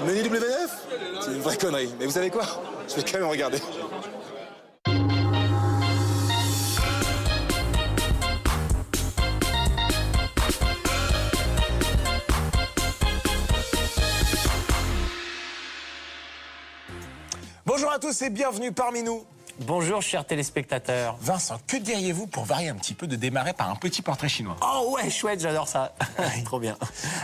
Menu W9? C'est une vraie connerie. Mais vous savez quoi? Je vais quand même regarder. Bonjour à tous et bienvenue parmi nous. Bonjour chers téléspectateurs. Vincent, que diriez-vous pour varier un petit peu de démarrer par un petit portrait chinois? Oh ouais, chouette, j'adore ça. Trop bien.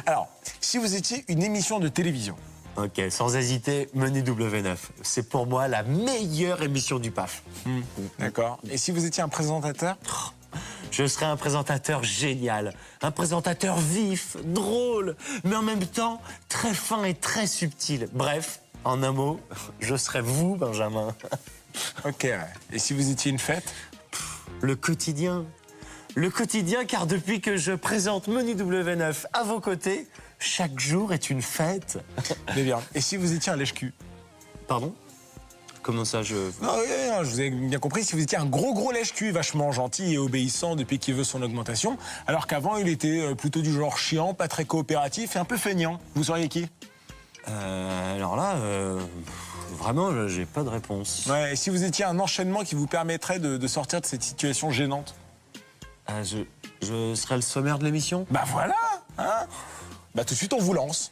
Alors, si vous étiez une émission de télévision. Ok, sans hésiter, Menu W9. C'est pour moi la meilleure émission du PAF. D'accord. Et si vous étiez un présentateur? Je serais un présentateur génial, un présentateur vif, drôle, mais en même temps très fin et très subtil. Bref, en un mot, je serais vous, Benjamin. Ok, ouais. Et si vous étiez une fête? Le quotidien. Le quotidien, car depuis que je présente Menu W9 à vos côtés, chaque jour est une fête. Très bien. Et si vous étiez un lèche-cul? Pardon? Comment ça, je... Non, je vous ai bien compris. Si vous étiez un gros lèche-cul, vachement gentil et obéissant depuis qu'il veut son augmentation, alors qu'avant, il était plutôt du genre chiant, pas très coopératif et un peu feignant, vous seriez qui? Alors là, vraiment, j'ai pas de réponse. Ouais, et si vous étiez un enchaînement qui vous permettrait de sortir de cette situation gênante? Je serais le sommaire de l'émission? Bah voilà, hein. Bah tout de suite, on vous lance.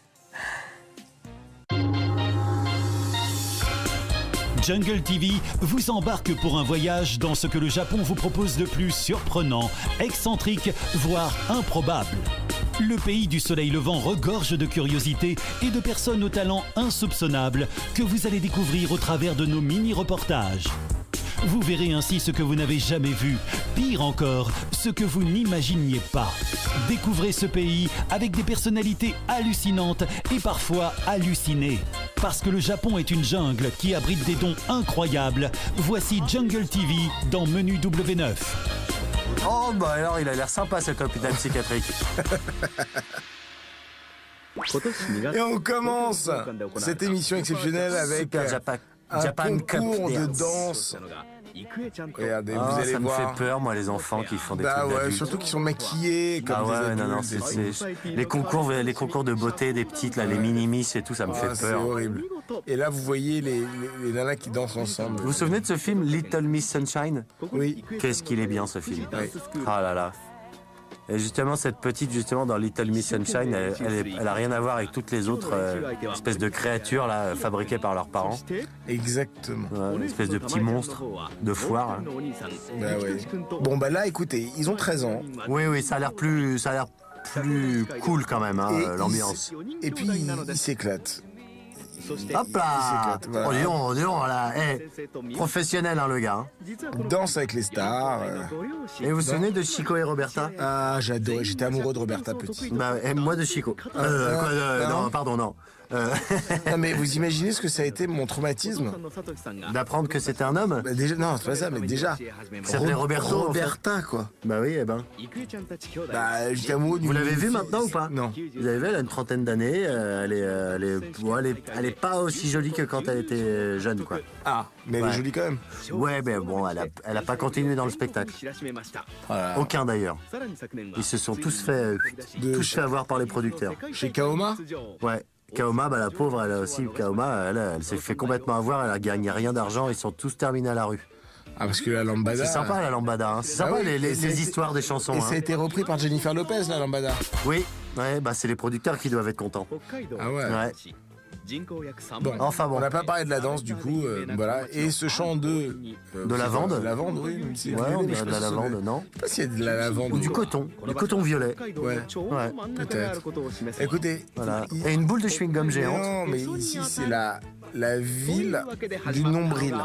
Jungle TV vous embarque pour un voyage dans ce que le Japon vous propose de plus surprenant, excentrique, voire improbable. Le pays du soleil levant regorge de curiosités et de personnes aux talents insoupçonnables que vous allez découvrir au travers de nos mini-reportages. Vous verrez ainsi ce que vous n'avez jamais vu, pire encore, ce que vous n'imaginiez pas. Découvrez ce pays avec des personnalités hallucinantes et parfois hallucinées. Parce que le Japon est une jungle qui abrite des dons incroyables, voici Jungle TV dans Menu W9. Oh bah alors, il a l'air sympa cet hôpital psychiatrique. Et on commence cette émission exceptionnelle avec un concours de danse. Regardez, vous allez ça me voir. fait peur, moi, les enfants qui font des Bah trucs ouais, d'adultes. surtout qu'ils sont maquillés comme des adultes. Non, les concours de beauté des petites, là, les mini-miss et tout, ça me fait C'est peur. horrible. Et là, vous voyez les nanas qui dansent ensemble. Vous vous souvenez de ce film Little Miss Sunshine? Oui. Qu'est-ce qu'il est bien, ce film. Oui. Ah là là. Et justement, cette petite, justement, dans Little Miss Sunshine, elle a rien à voir avec toutes les autres espèces de créatures là, fabriquées par leurs parents. Exactement. Ouais, une espèce de petits monstres de foire. Hein. Bah ouais. Bon bah là, écoutez, ils ont 13 ans. Oui, ça a l'air plus cool quand même, hein, Et l'ambiance. Et puis, ils s'éclatent. Hop là! s'éclate, voilà. Oh, dis donc, là. Professionnel, hein, le gars. Hein. Ils dansent avec les stars. Et vous vous souvenez de Chico et Roberta? Ah, j'adorais. J'étais amoureux de Roberta petit. Bah, et moi de Chico. Non, pardon, non. Non, mais vous imaginez ce que ça a été mon traumatisme? D'apprendre que c'était un homme? Bah, déjà, non, c'est pas ça, mais déjà. Il s'appelait Roberto. Roberta, quoi. Bah oui, eh ben. Bah, j'étais amoureux d'une Vous l'avez vu fille. maintenant ou pas? Non. Vous l'avez vu, elle a une trentaine d'années. Elle est pas aussi jolie que quand elle était jeune, quoi. Ah, mais elle est Ouais. jolie quand même. Ouais, mais bon, elle a pas continué dans le spectacle. Voilà. Aucun d'ailleurs. Ils se sont tous fait avoir par les producteurs. Chez Kaoma? Ouais. Kaoma, bah la pauvre, elle a aussi, Kaoma, elle s'est fait complètement avoir, elle a gagné rien d'argent, ils sont tous terminés à la rue. Ah, parce que la lambada. C'est sympa la lambada, hein. C'est sympa Ah oui, et ça a les été- histoires des chansons. Et ça a Hein. été repris par Jennifer Lopez, la lambada. Oui, ouais, bah c'est les producteurs qui doivent être contents. Ah ouais. Ouais. Bon, Enfin bon. on n'a pas parlé de la danse du coup, voilà. Et ce chant de De lavande. De lavande, oui. C'est Ouais, violet, on mais je dirait sais de la pas si lavande, c'est- non? Je sais pas s'il y a de la lavande. Ou du coton violet. Ouais, Ouais, peut-être. Écoutez, voilà. il- Et une boule de chewing-gum géante. non, mais ici c'est la ville du nombril.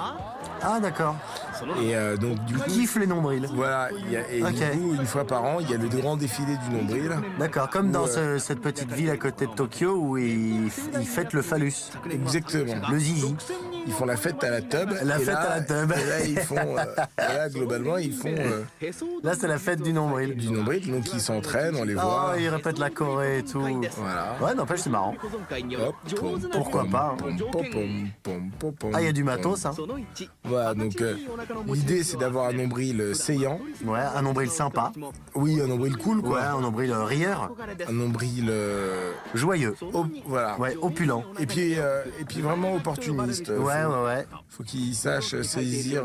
Ah d'accord. Et donc du coup, Kiffe les nombrils. voilà, et Ok. du coup, une fois par an, il y a le grand défilé du nombril. D'accord, comme dans cette petite ville à côté de Tokyo où ils fêtent le phallus, Exactement. le zizi. Ils font la fête à la tub. La et fête là- à la tub. Et là, ils font, là, globalement, ils font Là c'est la fête du nombril. du nombril, donc ils s'entraînent, on les Oh, voit. ils répètent la Corée et tout. Voilà. Ouais, n'empêche, c'est marrant. Hop, pom, Pourquoi pas, hein. pom, pom, pom. Ah, il y a du matos, hein. Voilà, donc l'idée c'est d'avoir un nombril saillant. Ouais, un nombril sympa. Oui, un nombril cool, quoi. Ouais, un nombril rieur. Un nombril Joyeux. voilà. Ouais, opulent. Et puis vraiment opportuniste. Ouais. Faut qu'il sache saisir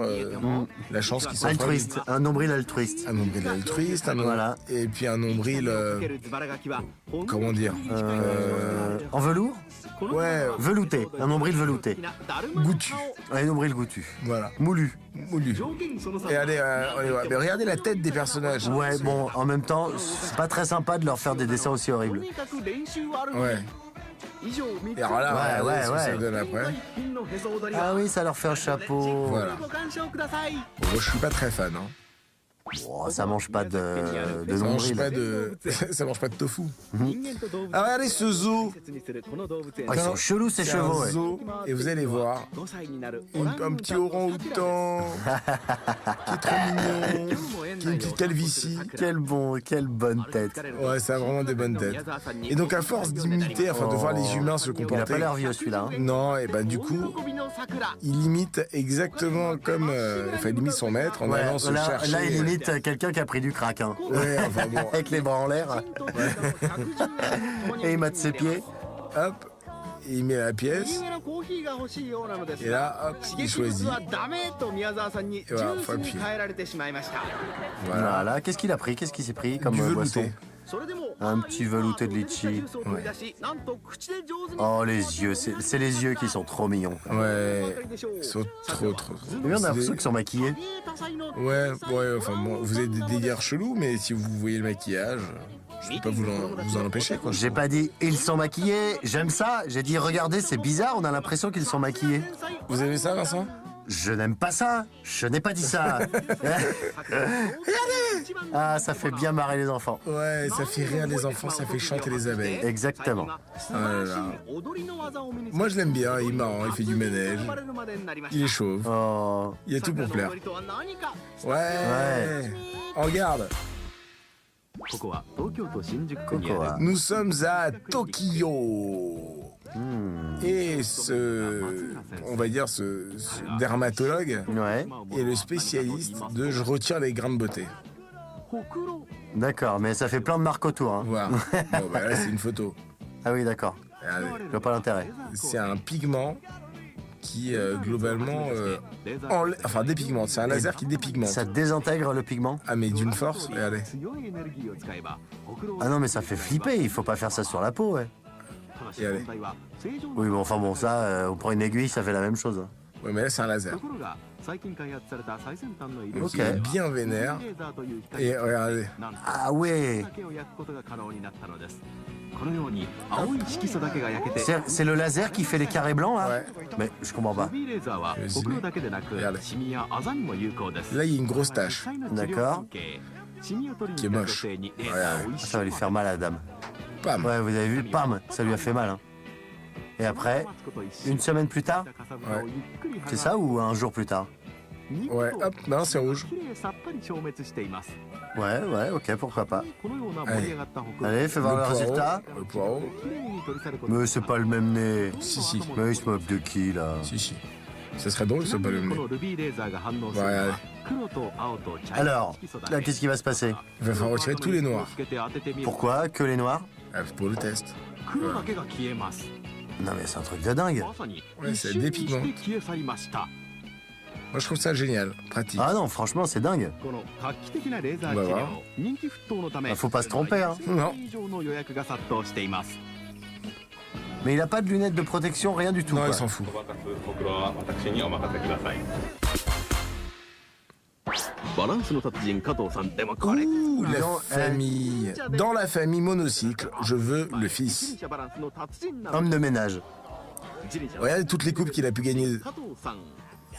la chance qui s'offre. Altruiste. Un nombril altruiste. Un nombril altruiste, Voilà. et puis un nombril, comment dire, En velours. ouais, Velouté. Un nombril velouté. goûtu, Un nombril goûtu. voilà, Moulu. moulu. Et allez, mais regardez la tête des personnages. Ouais, bon, en même temps, c'est pas très sympa de leur faire des dessins aussi horribles. Ouais. Et alors là, Ouais, regardez ce que ouais. ça donne après. Ah oui, ça leur fait un chapeau. Voilà. Bon, moi, je suis pas très fan, hein. Oh, ça mange pas de Ça mange nombril. pas de, ça mange pas de tofu. Alors regardez ce zoo. Ah, ils sont chelous ces C'est chevaux, un ouais. zoo, et vous allez voir un petit orang-outan qui est trop mignon, qui a une petite calvitie. Quelle bonne tête. Ouais, ça a vraiment des bonnes têtes. Et donc à force d'imiter, enfin de voir les humains se Il a comporter. pas l'air vieux celui-là. Hein. Non, et ben du coup, il imite exactement comme, enfin il imite son maître en allant se chercher. Là, il imite quelqu'un qui a pris du crack, hein. Ouais, enfin bon. Avec les bras en l'air. Et il mate ses pieds. Hop, il met la pièce. Et là, hop, il choisit. Et voilà, faut appuyer. Voilà. Voilà. Qu'est-ce qu'il a pris? Qu'est-ce qu'il s'est pris comme Du boisson? velouté. Un petit velouté de litchi. Oh, les yeux. C'est les yeux qui sont trop mignons. Ouais, ils sont trop. Mais on a l'impression qu'ils sont maquillés. Ouais, enfin bon, vous avez des délires chelous, mais si vous voyez le maquillage, je peux pas vous en empêcher, quoi. J'ai pas dit ils sont maquillés, j'aime ça. J'ai dit regardez, c'est bizarre, on a l'impression qu'ils sont maquillés. Vous aimez ça, Vincent? Je n'aime pas ça. Je n'ai pas dit ça. Ah, ça fait bien marrer les enfants. Ouais, ça fait rire les enfants, ça fait chanter les abeilles. Exactement. Ah là là. Moi, je l'aime bien, il est marrant, il fait du manège, il est chauve, Oh. il y a tout pour plaire. Ouais. En garde. Cocoa. Nous sommes à Tokyo. Et on va dire ce dermatologue Ouais. est le spécialiste de je retire les grains de beauté. D'accord, mais ça fait plein de marques autour. Hein. Voilà. Bon, bah là, c'est une photo. Ah oui, d'accord. Regardez. Je vois pas l'intérêt. C'est un pigment qui, globalement, enfin dépigmente. C'est un laser qui dépigmente. Ça désintègre le pigment. Ah, mais d'une force, regardez. Ah non, mais ça fait flipper. Il faut pas faire ça sur la peau, ouais. Regardez. Oui, bon, enfin bon, ça, on prend une aiguille, ça fait la même chose. Ouais, mais là, c'est un laser. Donc, Ok. il est bien vénère. Et regardez. Ah ouais. C'est le laser qui fait les carrés blancs, là? Ouais. Mais je comprends pas. Regardez. Là, il y a une grosse tache D'accord. qui est moche. Regardez. Ça va lui faire mal à la dame. Pam. Ouais, vous avez vu, pam, ça lui a fait mal. Hein. Et après, une semaine plus tard, Ouais. c'est ça ou un jour plus tard? Ouais, hop, non, c'est rouge. Ouais, ok, pourquoi pas. Allez. Allez, fais voir le poireau. résultat. Le poireau. Mais c'est pas le même nez. Si. Mais il se moque de qui, là? Si. Ça serait drôle que ce soit pas le nez. Regardez. Alors, là, qu'est-ce qui va se passer? Il va falloir retirer tous les noirs. Pourquoi? Que les noirs? Pour le test. Non, mais c'est un truc de dingue. Ouais, c'est des pigments. Moi, je trouve ça génial, pratique. Ah non, franchement, c'est dingue. On va voir. Faut pas se tromper, hein. Non. Mais il a pas de lunettes de protection, rien du tout. Non, quoi. il s'en fout. Ouh, la Non, famille. Dans la famille monocycle, je veux le fils. Homme de ménage. Regardez toutes les coupes qu'il a pu gagner.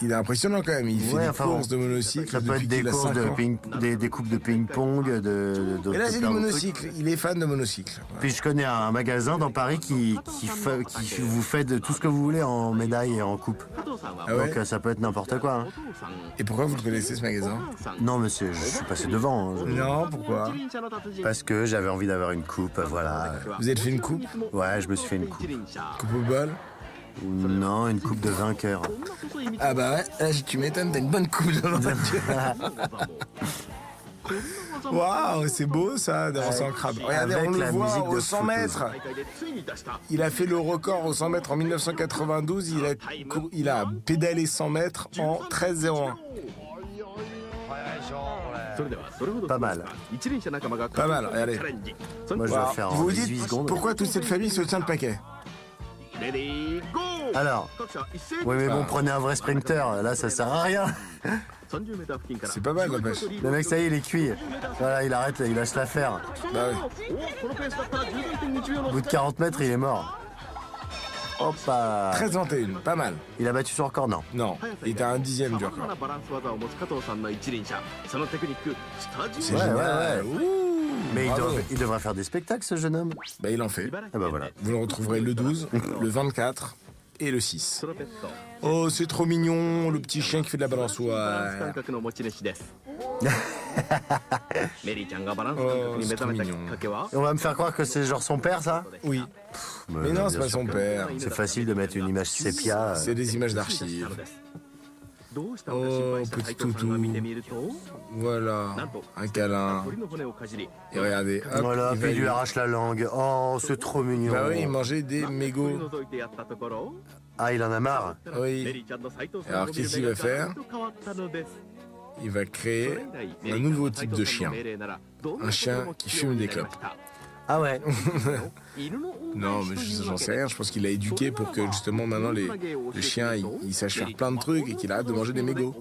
Il est impressionnant quand même. Il fait des courses de monocycle Ça peut depuis être des qu'il a courses 5 de ans. des coupes de ping-pong, Et là, c'est du plein de monocycle. trucs. Il est fan de monocycle. Puis je connais un magasin dans Paris qui vous fait de tout ce que vous voulez en médaille et en coupe. Ah ouais. Donc ça peut être n'importe quoi. Hein. Et pourquoi vous le connaissez, ce magasin? Non, monsieur, je suis passé devant. Hein. Non, pourquoi? Parce que j'avais envie d'avoir une coupe, voilà. Vous êtes fait une coupe? Ouais, je me suis fait une coupe. Coupe au bol? Non, une coupe de vainqueur. Ah bah ouais, là, tu m'étonnes, t'as une bonne coupe de voiture. Waouh, c'est beau ça, dansant crabe. Regardez, Avec on le la voit musique de au 100 foot. mètres. Il a fait le record au 100 mètres en 1992. Il a pédalé 100 mètres en 13,01. Pas mal. Pas mal, regardez. Moi, je vais Alors, faire vous en vous 18 dites secondes. pourquoi toute cette famille se tient le paquet? Alors, oui, mais bon, prenez un vrai sprinter. Là, ça sert à rien. C'est pas mal la pêche. Le mec, ça y est, il est cuit. Voilà, il arrête, il lâche l'affaire. Bah oui. Au bout de 40 mètres, il est mort. Hoppa. 13,21, pas mal. Il a battu son record, non? Non, il était à un dixième du record. C'est Ouais, génial. ouais, ouais. Ouh, Mais bravo. il devrait faire des spectacles, ce jeune homme. Bah il en fait. Ah bah voilà. Vous le retrouverez le 12, le 24 et le 6. Oh, c'est trop mignon, le petit chien qui fait de la balançoire. Oh, c'est trop mignon. Et on va me faire croire que c'est genre son père, ça? Oui. Mais non, c'est bien pas sûr son que- père. C'est facile de mettre une image sépia. C'est des images d'archives. Oh, petit toutou. Voilà, un câlin. Et regardez, hop, Voilà, il puis va il lui arrache la langue. Oh, c'est trop mignon. Bah oui, il mangeait des mégots. Ah, il en a marre. Oui. Alors qu'est-ce qu'il va faire? Il va créer un nouveau type de chien. Un chien qui fume des clopes. Ah ouais. Non, mais j'en sais rien. Je pense qu'il a éduqué pour que justement maintenant les chiens ils sachent faire plein de trucs et qu'il arrête de manger des mégots.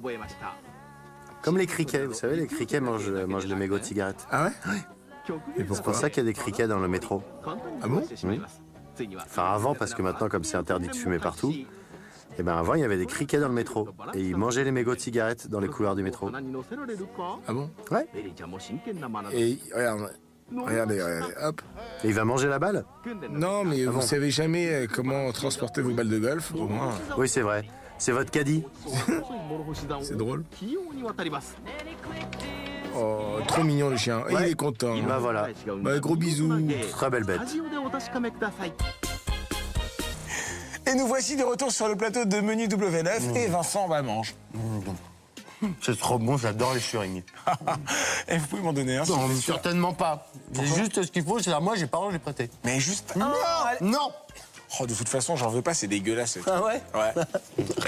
Comme les criquets, vous savez, les criquets mangent des mégots de cigarettes. Ah ouais? Et C'est pourquoi? pour ça qu'il y a des criquets dans le métro. Ah bon? Oui. Enfin, avant, parce que maintenant, comme c'est interdit de fumer partout, et ben avant, il y avait des criquets dans le métro. Et ils mangeaient les mégots de cigarettes dans les couloirs du métro. Ah bon? Ouais. Et regardez, hop. Et il va manger la balle? Non, mais vous savez jamais comment transporter vos balles de golf, au moins. Oui, c'est vrai. C'est votre caddie. C'est drôle. Oh, trop mignon le chien. Et Ouais. il est content. Bah voilà. Bah, gros bisous. Très belle bête. Et nous voici de retour sur le plateau de Menu W9 et Vincent va mange. C'est trop bon, j'adore les surignes. Et vous pouvez m'en donner un, s'il vous plaît. Certainement pas. J'ai juste ce qu'il faut, c'est à moi, j'ai pas le droit de les prêter. Mais juste... Non. Oh, de toute façon, j'en veux pas, c'est dégueulasse. Ah ouais? Ouais.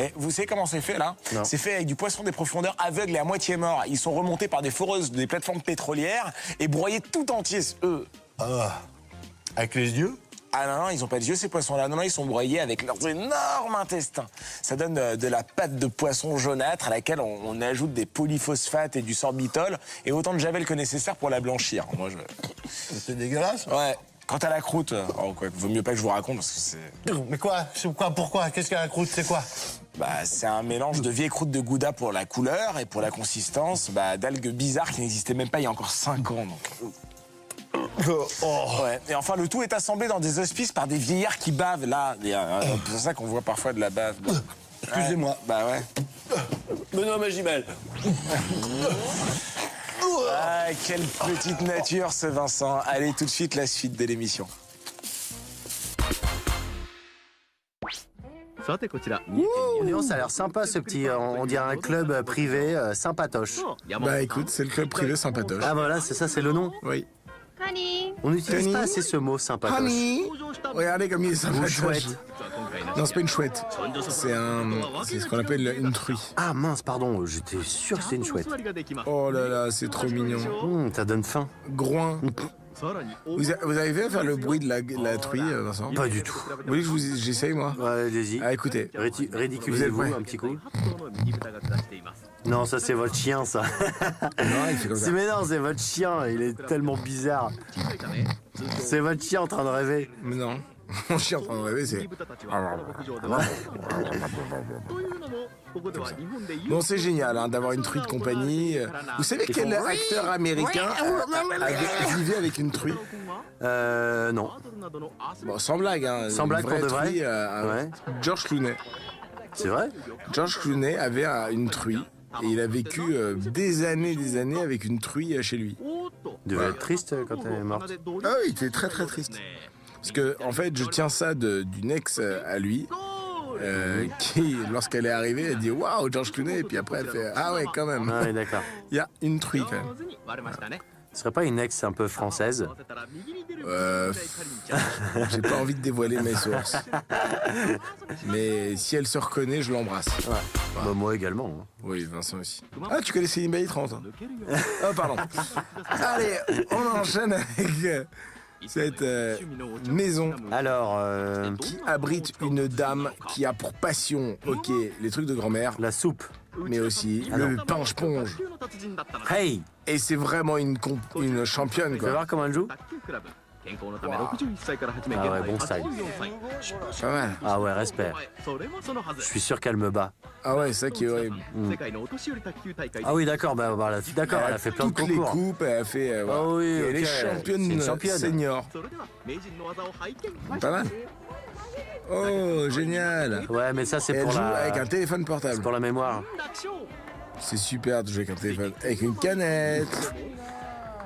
Et vous savez comment c'est fait, là? Non. C'est fait avec du poisson des profondeurs aveugle et à moitié mort. Ils sont remontés par des foreuses des plateformes pétrolières et broyés tout entiers, eux. Avec les yeux? Ah non, non, ils ont pas de yeux, ces poissons-là. Non, non, ils sont broyés avec leurs énormes intestins. Ça donne de la pâte de poisson jaunâtre à laquelle on ajoute des polyphosphates et du sorbitol et autant de javel que nécessaire pour la blanchir. Moi, C'est dégueulasse. Ouais. Quant à la croûte, oh, quoi, vaut mieux pas que je vous raconte parce que c'est... Mais quoi? Pourquoi? Qu'est-ce qu'il y a la croûte? C'est quoi? Bah, c'est un mélange de vieilles croûtes de gouda pour la couleur et pour la consistance, d'algues bizarres qui n'existaient même pas il y a encore 5 ans. Donc... Ouais. Et enfin, le tout est assemblé dans des hospices par des vieillards qui bavent, là. C'est pour ça qu'on voit parfois de la bave. Excusez-moi. Ouais, bah ouais. Benoît Magimel. Ah, quelle petite nature, ce Vincent. Allez, tout de suite, la suite de l'émission. Non, ça a l'air sympa, ce petit... On dirait un club privé sympatoche. Bah écoute, c'est le club privé sympatoche. Ah voilà, c'est ça, c'est le nom. Oui. On n'utilise Honey. pas assez ce mot sympatoche. Honey, regardez comme il est sympatoche. chouette. Non, c'est pas une chouette. C'est ce qu'on appelle une truie. Ah mince, pardon, j'étais sûr que c'était une chouette. Oh là là, c'est trop mignon. Ça donne faim. Groin. Vous arrivez à faire le bruit de la truie, Vincent? Pas du tout. Vous voulez que j'essaye, moi? Ouais, allez-y. Ah, écoutez. Ridiculisez-vous Vous êtes prêts? un petit coup. Non, ça c'est votre chien, ça. Non, il fait comme ça. Mais non, c'est votre chien, il est tellement bizarre. C'est votre chien en train de rêver. Mais non. Mon chien en train de rêver, c'est... Bon, c'est génial hein, d'avoir une truie de compagnie. Vous savez quel acteur américain vivait avec une truie? Non. Bon, sans blague, hein. Sans blague, une vraie pour de vrai? truie, Ouais. George Clooney. C'est vrai? George Clooney avait une truie et il a vécu des années avec une truie chez lui. Il devait être triste quand elle est morte. Ah oui, il était très très triste. Parce que, en fait, je tiens ça d'une ex à lui. qui, lorsqu'elle est arrivée, elle dit waouh, George Clooney, et puis après elle fait ah ouais, quand même. Ah oui, d'accord. Il y a une truie quand même. Ce serait pas une ex un peu française? J'ai pas envie de dévoiler mes sources. Mais si elle se reconnaît, je l'embrasse. Ouais. Bah, moi également. Hein. Oui, Vincent aussi. Ah, tu connais Céline Bailly 30. Oh, pardon. Allez, on enchaîne avec cette maison Alors, qui abrite une dame qui a pour passion, ok, les trucs de grand-mère, la soupe. mais aussi le pinche-ponge. Hey! Et c'est vraiment une championne, Tu veux quoi. voir comment elle joue? Ah ouais, bon style. Pas mal. Ah ouais, respect. Je suis sûr qu'elle me bat. Ah ouais, c'est ça qui est horrible. Ah oui, d'accord, bah, d'accord, elle a fait plein de toutes les concours. coupes, elle a fait... Ah oui, et elle ok, est c'est championne, une championne. senior. Pas mal. Oh, génial. Ouais, mais ça, Et c'est elle pour joue la... avec un téléphone c'est portable. pour la mémoire. C'est super de jouer avec un téléphone. Avec une canette.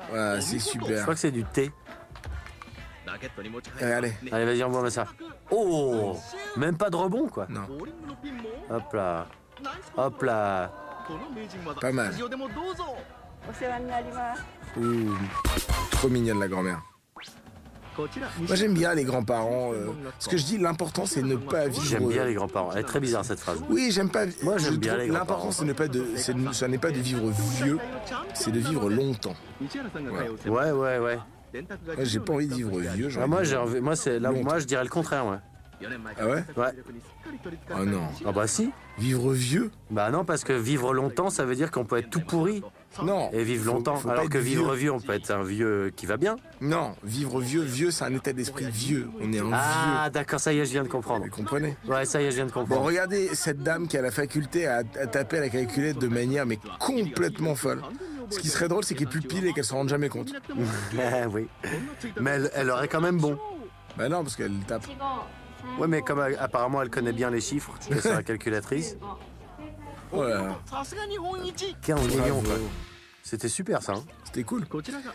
Voilà, c'est Je super. crois que c'est du thé. Allez. Allez, vas-y, envoie-moi ça. Oh! Même pas de rebond, quoi. Non, Hop là. Hop là. pas mal. Ouh, trop mignonne la grand-mère. Moi j'aime bien les grands-parents. Ce que je dis, l'important c'est ne pas vivre. J'aime bien les grands-parents. Elle est très bizarre, cette phrase. Oui, j'aime pas. Moi, j'aime je bien trouve les l'important ce n'est pas de, ce n'est pas de vivre vieux, c'est de vivre longtemps. Ouais, ouais, ouais. Moi j'ai pas envie de vivre vieux. Ah, moi, c'est là où moi, je dirais le contraire, ouais. Ah ouais? Ouais. Oh non. Ah bah si. Vivre vieux? Bah non, parce que vivre longtemps, ça veut dire qu'on peut être tout pourri Non. et vivre Faut- longtemps. faut pas Alors être que vivre vieux, on peut être un vieux qui va bien. Non, vivre vieux, c'est un état d'esprit vieux. On est un Ah, d'accord, ça y est, je viens de comprendre. vieux. Vous comprenez? Ouais, ça y est, je viens de Bon, comprendre. regardez cette dame qui a la faculté à taper à la calculette de manière mais complètement folle. Ce qui serait drôle, c'est qu'il n'y ait plus de piles et qu'elle s'en rende jamais compte. Oui. Mais elle aurait quand même bon. Bah non, parce qu'elle tape. Ouais, mais comme apparemment elle connaît bien les chiffres, que c'est la calculatrice. Oh là là, 15 millions, quoi. bravo. C'était super, ça. Hein. C'était cool.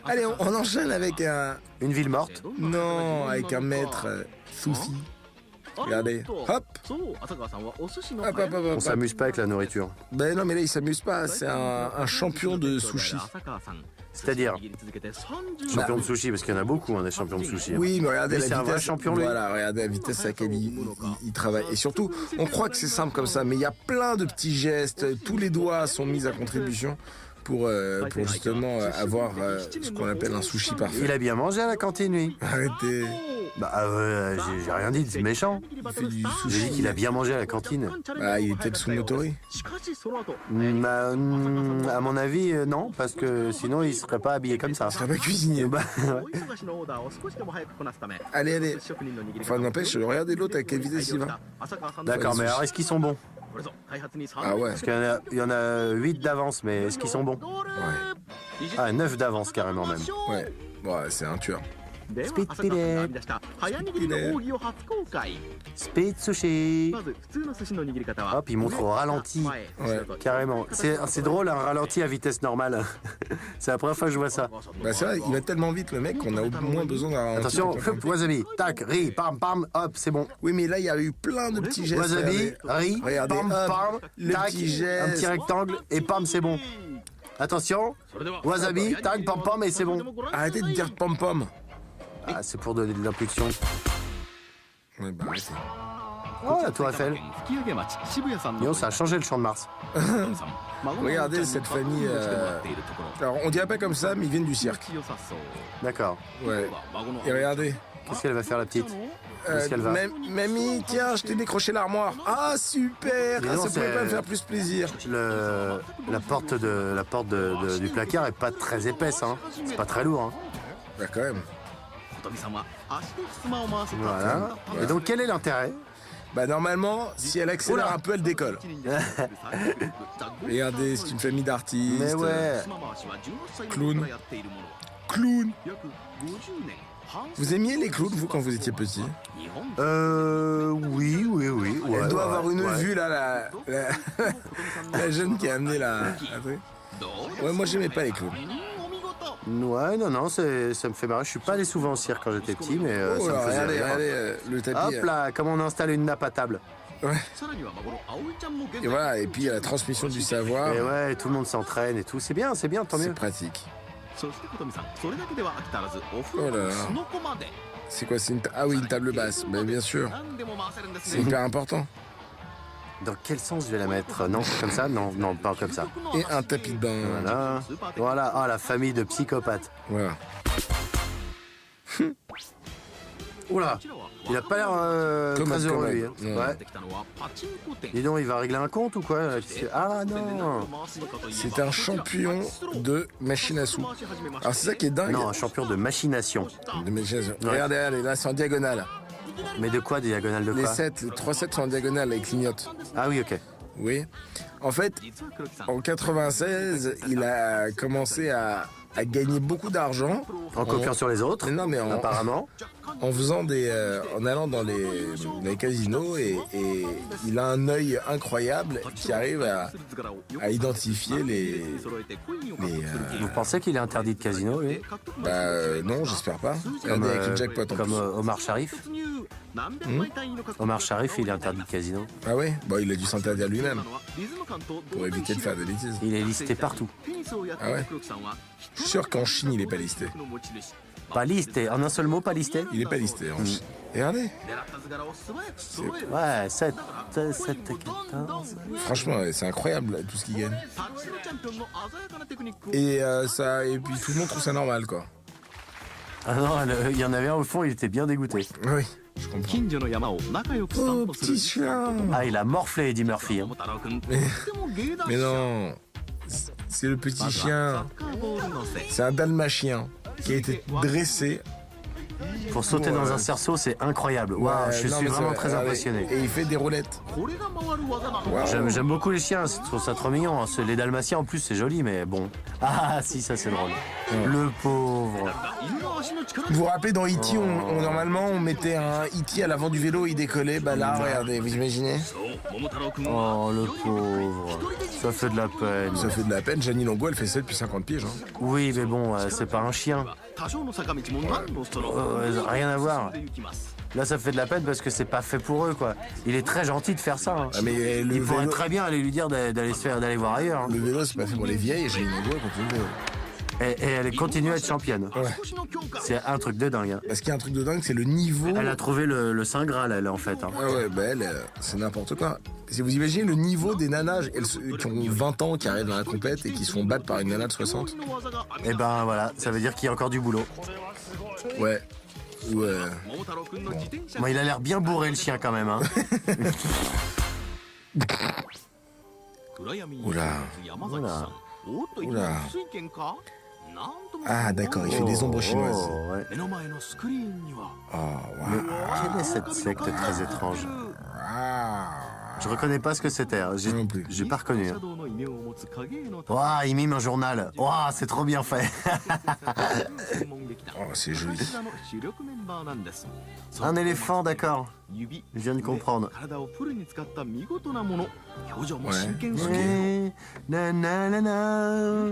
Allez, on enchaîne avec un... Une ville morte. Non, avec un maître sushi. Regardez, hop, hop, hop, On hop. s'amuse pas avec la nourriture. Ben non, mais là, il s'amuse pas. C'est un champion de sushi. C'est-à-dire champion de sushi, parce qu'il y en a beaucoup, hein, des champions de sushi. hein. Oui, mais regardez Lui, la c'est un vitesse. vrai champion, lui. Voilà, regardez la vitesse à laquelle il travaille. Et surtout, on croit que c'est simple comme ça, mais il y a plein de petits gestes. Tous les doigts sont mis à contribution pour justement avoir ce qu'on appelle un sushi parfait. Il a bien mangé à la cantine, lui. Arrêtez. Bah, j'ai rien dit, c'est méchant. Il fait du J'ai sushi. dit qu'il a bien mangé à la cantine. Bah, il est peut-être sous motori. À mon avis, non, parce que sinon il serait pas habillé comme ça. Il serait pas cuisinier. Bah, ouais. Allez, allez. Enfin, n'empêche, regardez l'autre à quelle vitesse il va. D'accord, mais alors est-ce qu'ils sont bons? Ah ouais. Parce qu'il y en a 8 d'avance, mais est-ce qu'ils sont bons? Ouais. Ah, 9 d'avance carrément même. Ouais. Ouais, c'est un tueur. Speed Speed sushi. Hop, il montre au ralenti. Ouais. Carrément. C'est drôle, un ralenti à vitesse normale. C'est la première fois que je vois ça. Bah, c'est vrai, il va tellement vite le mec qu'on a au moins besoin d'un ralenti. Attention, hop, wasabi, tac, riz, pam, pam, hop, c'est bon. Oui, mais là, il y a eu plein de petits gestes. Wasabi, riz, Regardez, pam, hop, pam, le tac, petit geste. un petit rectangle, et pam, c'est bon. Attention, wasabi, tac, pam, pam, et c'est bon. Arrêtez de dire pom-pom. Ah, c'est pour donner de l'impulsion. Ouais, bah, arrêtez. Oh, la tour Eiffel. Yo, ça a changé le champ de Mars. Regardez cette famille. Alors, on dirait pas comme ça, mais ils viennent du cirque. D'accord. Ouais. Et regardez. Qu'est-ce qu'elle va faire, la petite? Où est-ce qu'elle va? Mamie, tiens, je t'ai décroché l'armoire. Ah, super. Dis Ah, donc, ça pouvait c'est- pas me faire plus plaisir. La porte du placard est pas très épaisse, hein. C'est pas très lourd, hein. Bah, quand même. Voilà. Et donc, quel est l'intérêt? Bah, normalement, si elle accélère un peu, elle décolle. Regardez, c'est une famille d'artistes. Mais ouais. Clown. Clown. Vous aimiez les clowns, vous, quand vous étiez petit? Oui. Ouais, Elle doit ouais, avoir une ouais. vue, là, la jeune qui a amené la truc. Ouais, moi, j'aimais pas les clowns. Ouais, non, ça me fait marrer. Je suis pas allé souvent au cirque quand j'étais petit, mais Oh ça là, me faisait regardez, rire. regardez, le tapis. Hop là, comment on installe une nappe à table? Ouais. Et voilà, et puis il y a la transmission du savoir, Et ouais, tout le monde s'entraîne et tout. C'est bien, tant c'est mieux. pratique. Oh là là. C'est quoi, ah oui, une table basse, mais bien sûr. C'est hyper important. Dans quel sens je vais la mettre? Non, comme ça? Non, pas comme ça. Et un tapis de bain. Voilà. Ah, la famille de psychopathes. Voilà. Oula, il a pas l'air Commode, très heureux, lui. commode. Hein. Ouais. Ouais. Dis donc, il va régler un compte ou quoi? Ah non. C'est un champion de machine à sous. Alors c'est ça qui est dingue. Non, un champion de machination. De machine à sous. Regardez, allez, là c'est en diagonale. Mais de quoi, diagonale de Les quoi? 3 sets sont en diagonale, ils clignotent. Ah oui, ok. Oui. En fait, en 96, il a commencé à gagner beaucoup d'argent. En copiant sur les autres, Mais non, mais apparemment. en faisant en allant dans les casinos et il a un œil incroyable qui arrive à identifier les Vous pensez qu'il est interdit de casino, lui? non, j'espère pas. Regardez avec le jackpot en comme plus. Omar Sharif. Omar Sharif, il est interdit de casino. Ah ouais, bon, il a dû s'interdire lui-même pour éviter de faire des bêtises. Il est listé partout. Ah ouais. Je suis sûr qu'en Chine il est pas listé. Pas listé, en un seul mot, pas listé? Il est pas listé en Chine. Et regardez. Ouais, 7, 14. Franchement, ouais, c'est incroyable tout ce qu'il gagne. Et et puis tout le monde trouve ça normal quoi. Ah non, il y en avait un au fond, il était bien dégoûté. Oui, je comprends. Oh, petit chien. Ah, il a morflé Eddie Murphy. Hein. Mais non, c'est le petit chien. C'est un dalmatien qui a été dressé. Pour sauter dans un cerceau, c'est incroyable. Waouh, je Non, suis mais vraiment c'est- très regardez, impressionné. Et il fait des roulettes. Waouh. J'aime beaucoup les chiens, je trouve ça trop mignon. Hein. Les dalmatiens en plus, c'est joli, mais bon. Ah si, ça c'est drôle. Le pauvre. Vous vous rappelez dans E.T., normalement on mettait un E.T. à l'avant du vélo, il décollait. Bah là, regardez, vous imaginez? Oh, le pauvre. Ça fait de la peine. Ça fait de la peine. Janine Longo, elle fait ça depuis 50 piges. Hein. Oui, mais bon, c'est pas un chien. Rien à voir. Là, ça fait de la peine parce que c'est pas fait pour eux, quoi. Il est très gentil de faire ça. Hein. Ah, mais le Il pourrait vélo, très bien aller lui dire d'aller voir ailleurs. Hein. le vélo, c'est pas fait pour les vieilles. Et Janine Longo, elle continue le vélo. Et elle continue à être championne. Ouais. C'est un truc de dingue. Hein. Parce qu'il y a un truc de dingue, c'est le niveau. Elle a trouvé le Saint Graal, elle, en fait. Hein. Ah ouais, bah elle, c'est n'importe quoi. Si vous imaginez le niveau des nanas qui ont 20 ans, qui arrivent dans la compète et qui se font battre par une nana de 60. Et ben voilà, ça veut dire qu'il y a encore du boulot. Ouais. Ou Bon, il a l'air bien bourré, le chien, quand même. Hein. Oula. Voilà. Oula. Ah d'accord, il fait des ombres chinoises. Oh, ouais. Oh, Mais waouh. quelle est cette secte très étrange? Ah. Je reconnais pas ce que c'était. Hein. Moi non plus. J'ai pas reconnu. Hein. Ouah, il mime un journal. Ouah, c'est trop bien fait. Oh, c'est joli. Un éléphant, d'accord. Je viens de comprendre. Ouais. Na, na, na, na.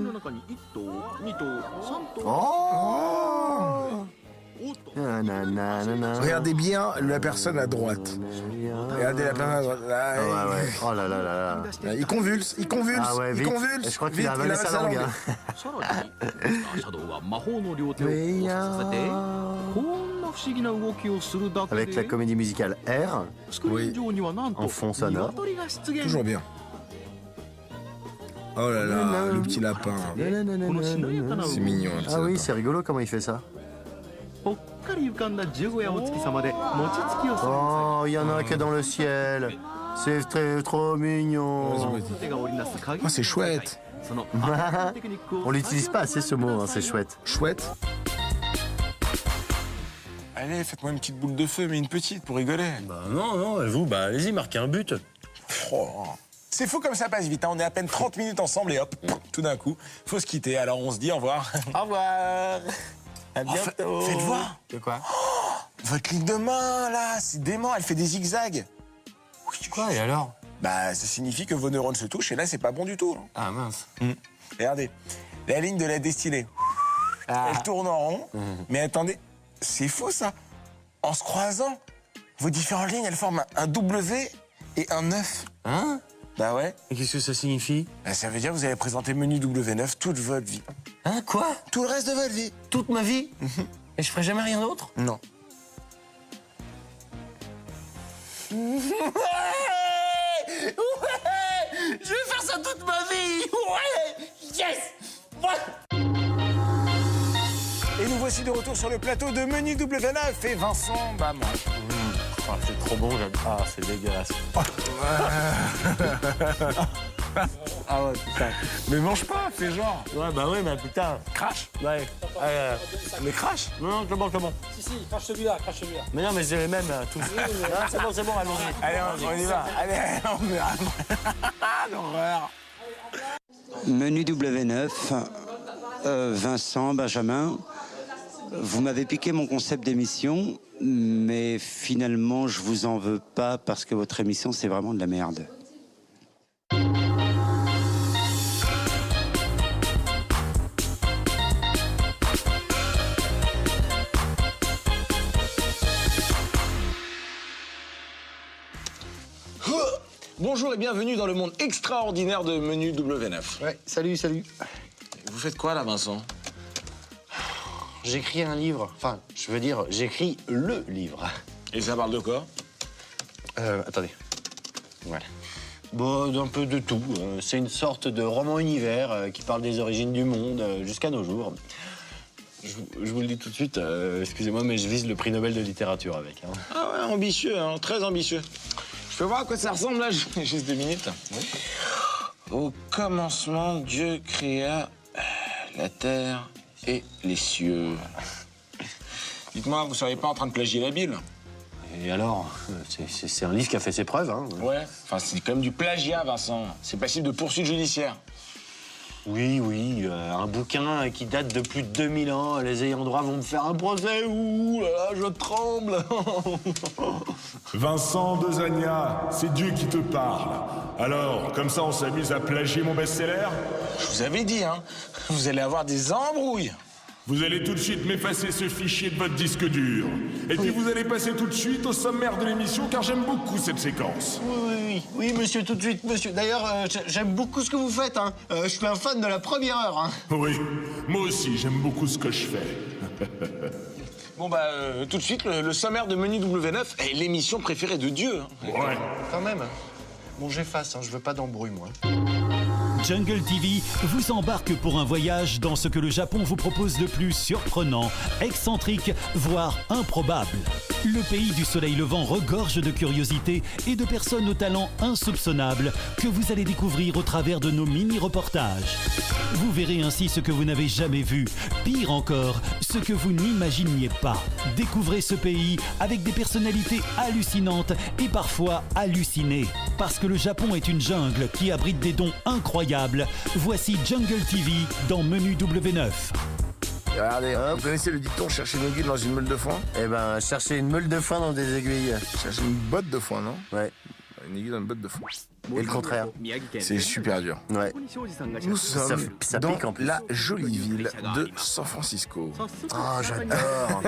Oh. Na, na, na, na, na. Regardez bien la personne à droite. Regardez la personne à droite. Là, Ah ouais, ouais. Oh là là là là. Il convulse, il convulse, Ah ouais, il vite. convulse. Je crois qu'il Vite, a avalé avale sa langue. Avec la comédie musicale R, Oui, en fond sonore. toujours bien. Oh là là, le petit lapin. C'est mignon. un petit Ah oui, lapin. c'est rigolo comment il fait ça. Oh, il y en a que dans le ciel. C'est trop mignon. Oh, c'est chouette. On l'utilise pas assez ce mot, hein, c'est chouette. Chouette. Allez, faites-moi une petite boule de feu, mais une petite pour rigoler. Bah non, vous, allez-y, marquez un but. Oh. C'est fou comme ça passe vite, hein. On est à peine 30 minutes ensemble et hop, tout d'un coup, faut se quitter. Alors on se dit au revoir. Au revoir. À bientôt. Faites voir. De quoi? Votre ligne de main, là, c'est dément, elle fait des zigzags. Quoi, et alors? Bah, ça signifie que vos neurones se touchent et là, c'est pas bon du tout. Hein. Ah mince. Regardez, la ligne de la destinée. Elle tourne en rond, mais attendez, c'est faux ça. En se croisant, vos différentes lignes, elles forment un W et un 9. Hein? Bah ouais. Et qu'est-ce que ça signifie? Bah, ça veut dire que vous allez présenter Menu W9 toute votre vie. Hein, quoi? Tout le reste de votre vie. Toute ma vie? Et je ferai jamais rien d'autre? Non. Ouais! Je vais faire ça toute ma vie! Ouais! Yes! Ouais! Et nous voici de retour sur le plateau de Menu W9 et Vincent, bah moi. Ah, c'est trop bon, j'aime. Ah, c'est dégueulasse. Ah ouais, putain. Mais mange pas, fais genre. Ouais, bah ouais, mais putain. Crache. Ouais. Mais crache. Non, c'est bon, c'est bon. Si, crache celui-là, crache celui-là. Mais non, mais c'est les mêmes, tous. Ah, c'est bon, allons-y. Allez, on y va. Allez, on verra. L'horreur. Menu W9, Vincent, Benjamin, vous m'avez piqué mon concept d'émission, mais finalement je vous en veux pas parce que votre émission c'est vraiment de la merde. Bonjour et bienvenue dans le monde extraordinaire de Menu W9. Ouais, salut. Vous faites quoi là, Vincent? J'écris un livre. Enfin, je veux dire, j'écris le livre. Et ça parle de quoi? Attendez. Voilà. Bon, d'un peu de tout. C'est une sorte de roman-univers qui parle des origines du monde jusqu'à nos jours. Je vous le dis tout de suite, excusez-moi, mais je vise le prix Nobel de littérature avec. Hein. Ah ouais, ambitieux, hein, très ambitieux. Je peux voir à quoi ça ressemble là, juste 2 minutes. Oui. Au commencement, Dieu créa la terre et les cieux. Dites-moi, vous seriez pas en train de plagier la Bible? Et alors, c'est un livre qui a fait ses preuves, hein. Ouais, enfin c'est quand même du plagiat, Vincent. C'est passible de poursuite judiciaire. Oui, un bouquin qui date de plus de 2000 ans. Les ayants droit vont me faire un procès. Ouh là là, je tremble. Vincent Dezania, c'est Dieu qui te parle. Alors, comme ça on s'amuse à plagier mon best-seller? Je vous avais dit, hein, vous allez avoir des embrouilles. Vous allez tout de suite m'effacer ce fichier de votre disque dur. Et puis vous allez passer tout de suite au sommaire de l'émission, car j'aime beaucoup cette séquence. Oui, monsieur, tout de suite, monsieur. D'ailleurs, j'aime beaucoup ce que vous faites, hein. Je suis un fan de la première heure, hein. Oui, moi aussi j'aime beaucoup ce que je fais. Bon bah, tout de suite, le sommaire de Menu W9 est l'émission préférée de Dieu. Hein. Ouais. Quand même. Bon, j'efface, hein, je veux pas d'embrouille, moi. Jungle TV vous embarque pour un voyage dans ce que le Japon vous propose de plus surprenant, excentrique, voire improbable. Le pays du soleil levant regorge de curiosités et de personnes aux talents insoupçonnables que vous allez découvrir au travers de nos mini-reportages. Vous verrez ainsi ce que vous n'avez jamais vu, pire encore, ce que vous n'imaginiez pas. Découvrez ce pays avec des personnalités hallucinantes et parfois hallucinées. Parce que le Japon est une jungle qui abrite des dons incroyables. Voici Jungle TV dans Menu W9. Et regardez, vous connaissez le dicton chercher une aiguille dans une meule de foin? Eh ben, chercher une meule de foin dans des aiguilles. Chercher une botte de foin, non? Ouais. Une aiguille dans une botte de foin. Et le contraire. C'est super dur. Ouais. Nous sommes ça dans pique en plus. la jolie ville de San Francisco. Oh, j'adore.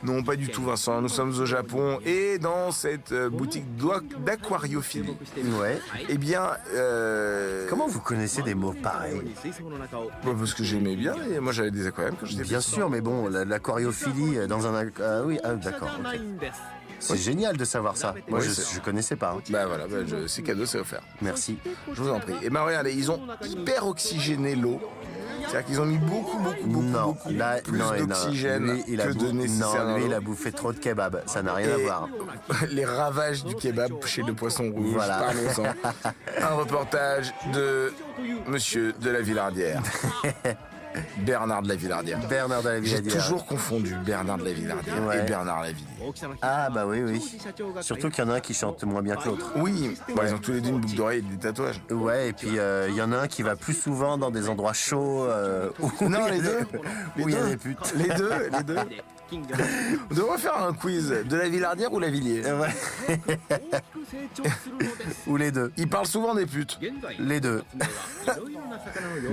Non, pas du tout, Vincent. Nous sommes au Japon et dans cette boutique d'aquariophilie. Ouais. Eh bien, Comment vous connaissez des mots pareils? parce que j'aimais bien et moi j'avais des aquariums quand j'étais Bien petit. sûr, mais bon, l'aquariophilie dans un... oui, d'accord. Ok. C'est génial de savoir ça. Moi, Oui, je connaissais pas. Hein. Bah voilà, c'est cadeau, c'est offert. Merci. Je vous en prie. Et ben regardez, ils ont hyper oxygéné l'eau. C'est-à-dire qu'ils ont mis beaucoup Non, là, plus non, d'oxygène lui, il a que de nécessaire. Non, lui, il a bouffé trop de kebab. Ça n'a rien à Et voir. les ravages du kebab chez le Poisson Rouge, Voilà. parlons-en. Un reportage de Monsieur de la Villardière. Bernard de la Villardière. Bernard de la J'ai Villardière. toujours confondu Bernard de la Villardière Ouais. et Bernard Lavilliers. Ah, bah oui. Surtout qu'il y en a un qui chante moins bien que l'autre. Oui, bon, ils ont tous les deux une boucle d'oreille et des tatouages. Ouais, et puis il y en a un qui va plus souvent dans des endroits chauds où Non, il y a les deux. où il y a des putes. Les deux. On devrait faire un quiz de la Villardière ou la Villiers. Ouais. Ou les deux. Ils parlent souvent des putes. Les deux.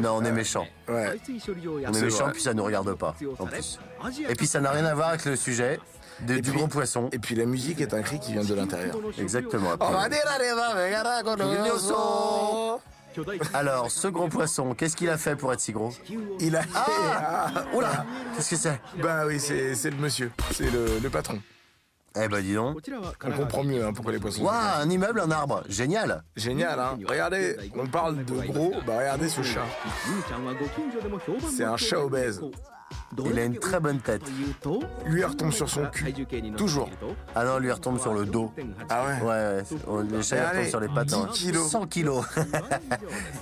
Non, on est méchants. Ouais. On est C'est méchants, vrai. puis ça nous regarde pas, en plus. Et puis ça n'a rien à voir avec le sujet. Du gros poisson. Et puis la musique est un cri qui vient de l'intérieur. Exactement. Alors, ce gros poisson, qu'est-ce qu'il a fait pour être si gros? Il a... Oula, qu'est-ce que c'est? Bah oui, c'est le monsieur, c'est le patron. Eh ben dis donc. On comprend mieux pourquoi les poissons... Waouh, un immeuble, un arbre, génial. Génial, hein. Regardez, on parle de gros, bah regardez ce chat. C'est un chat obèse. Il a une très bonne tête. Lui, il retombe sur son cul. Toujours. Ah non, lui il retombe sur le dos. Ah ouais? Ouais, les chats ils Allez, retombent sur les pattes. 10 kilos. 100 kilos.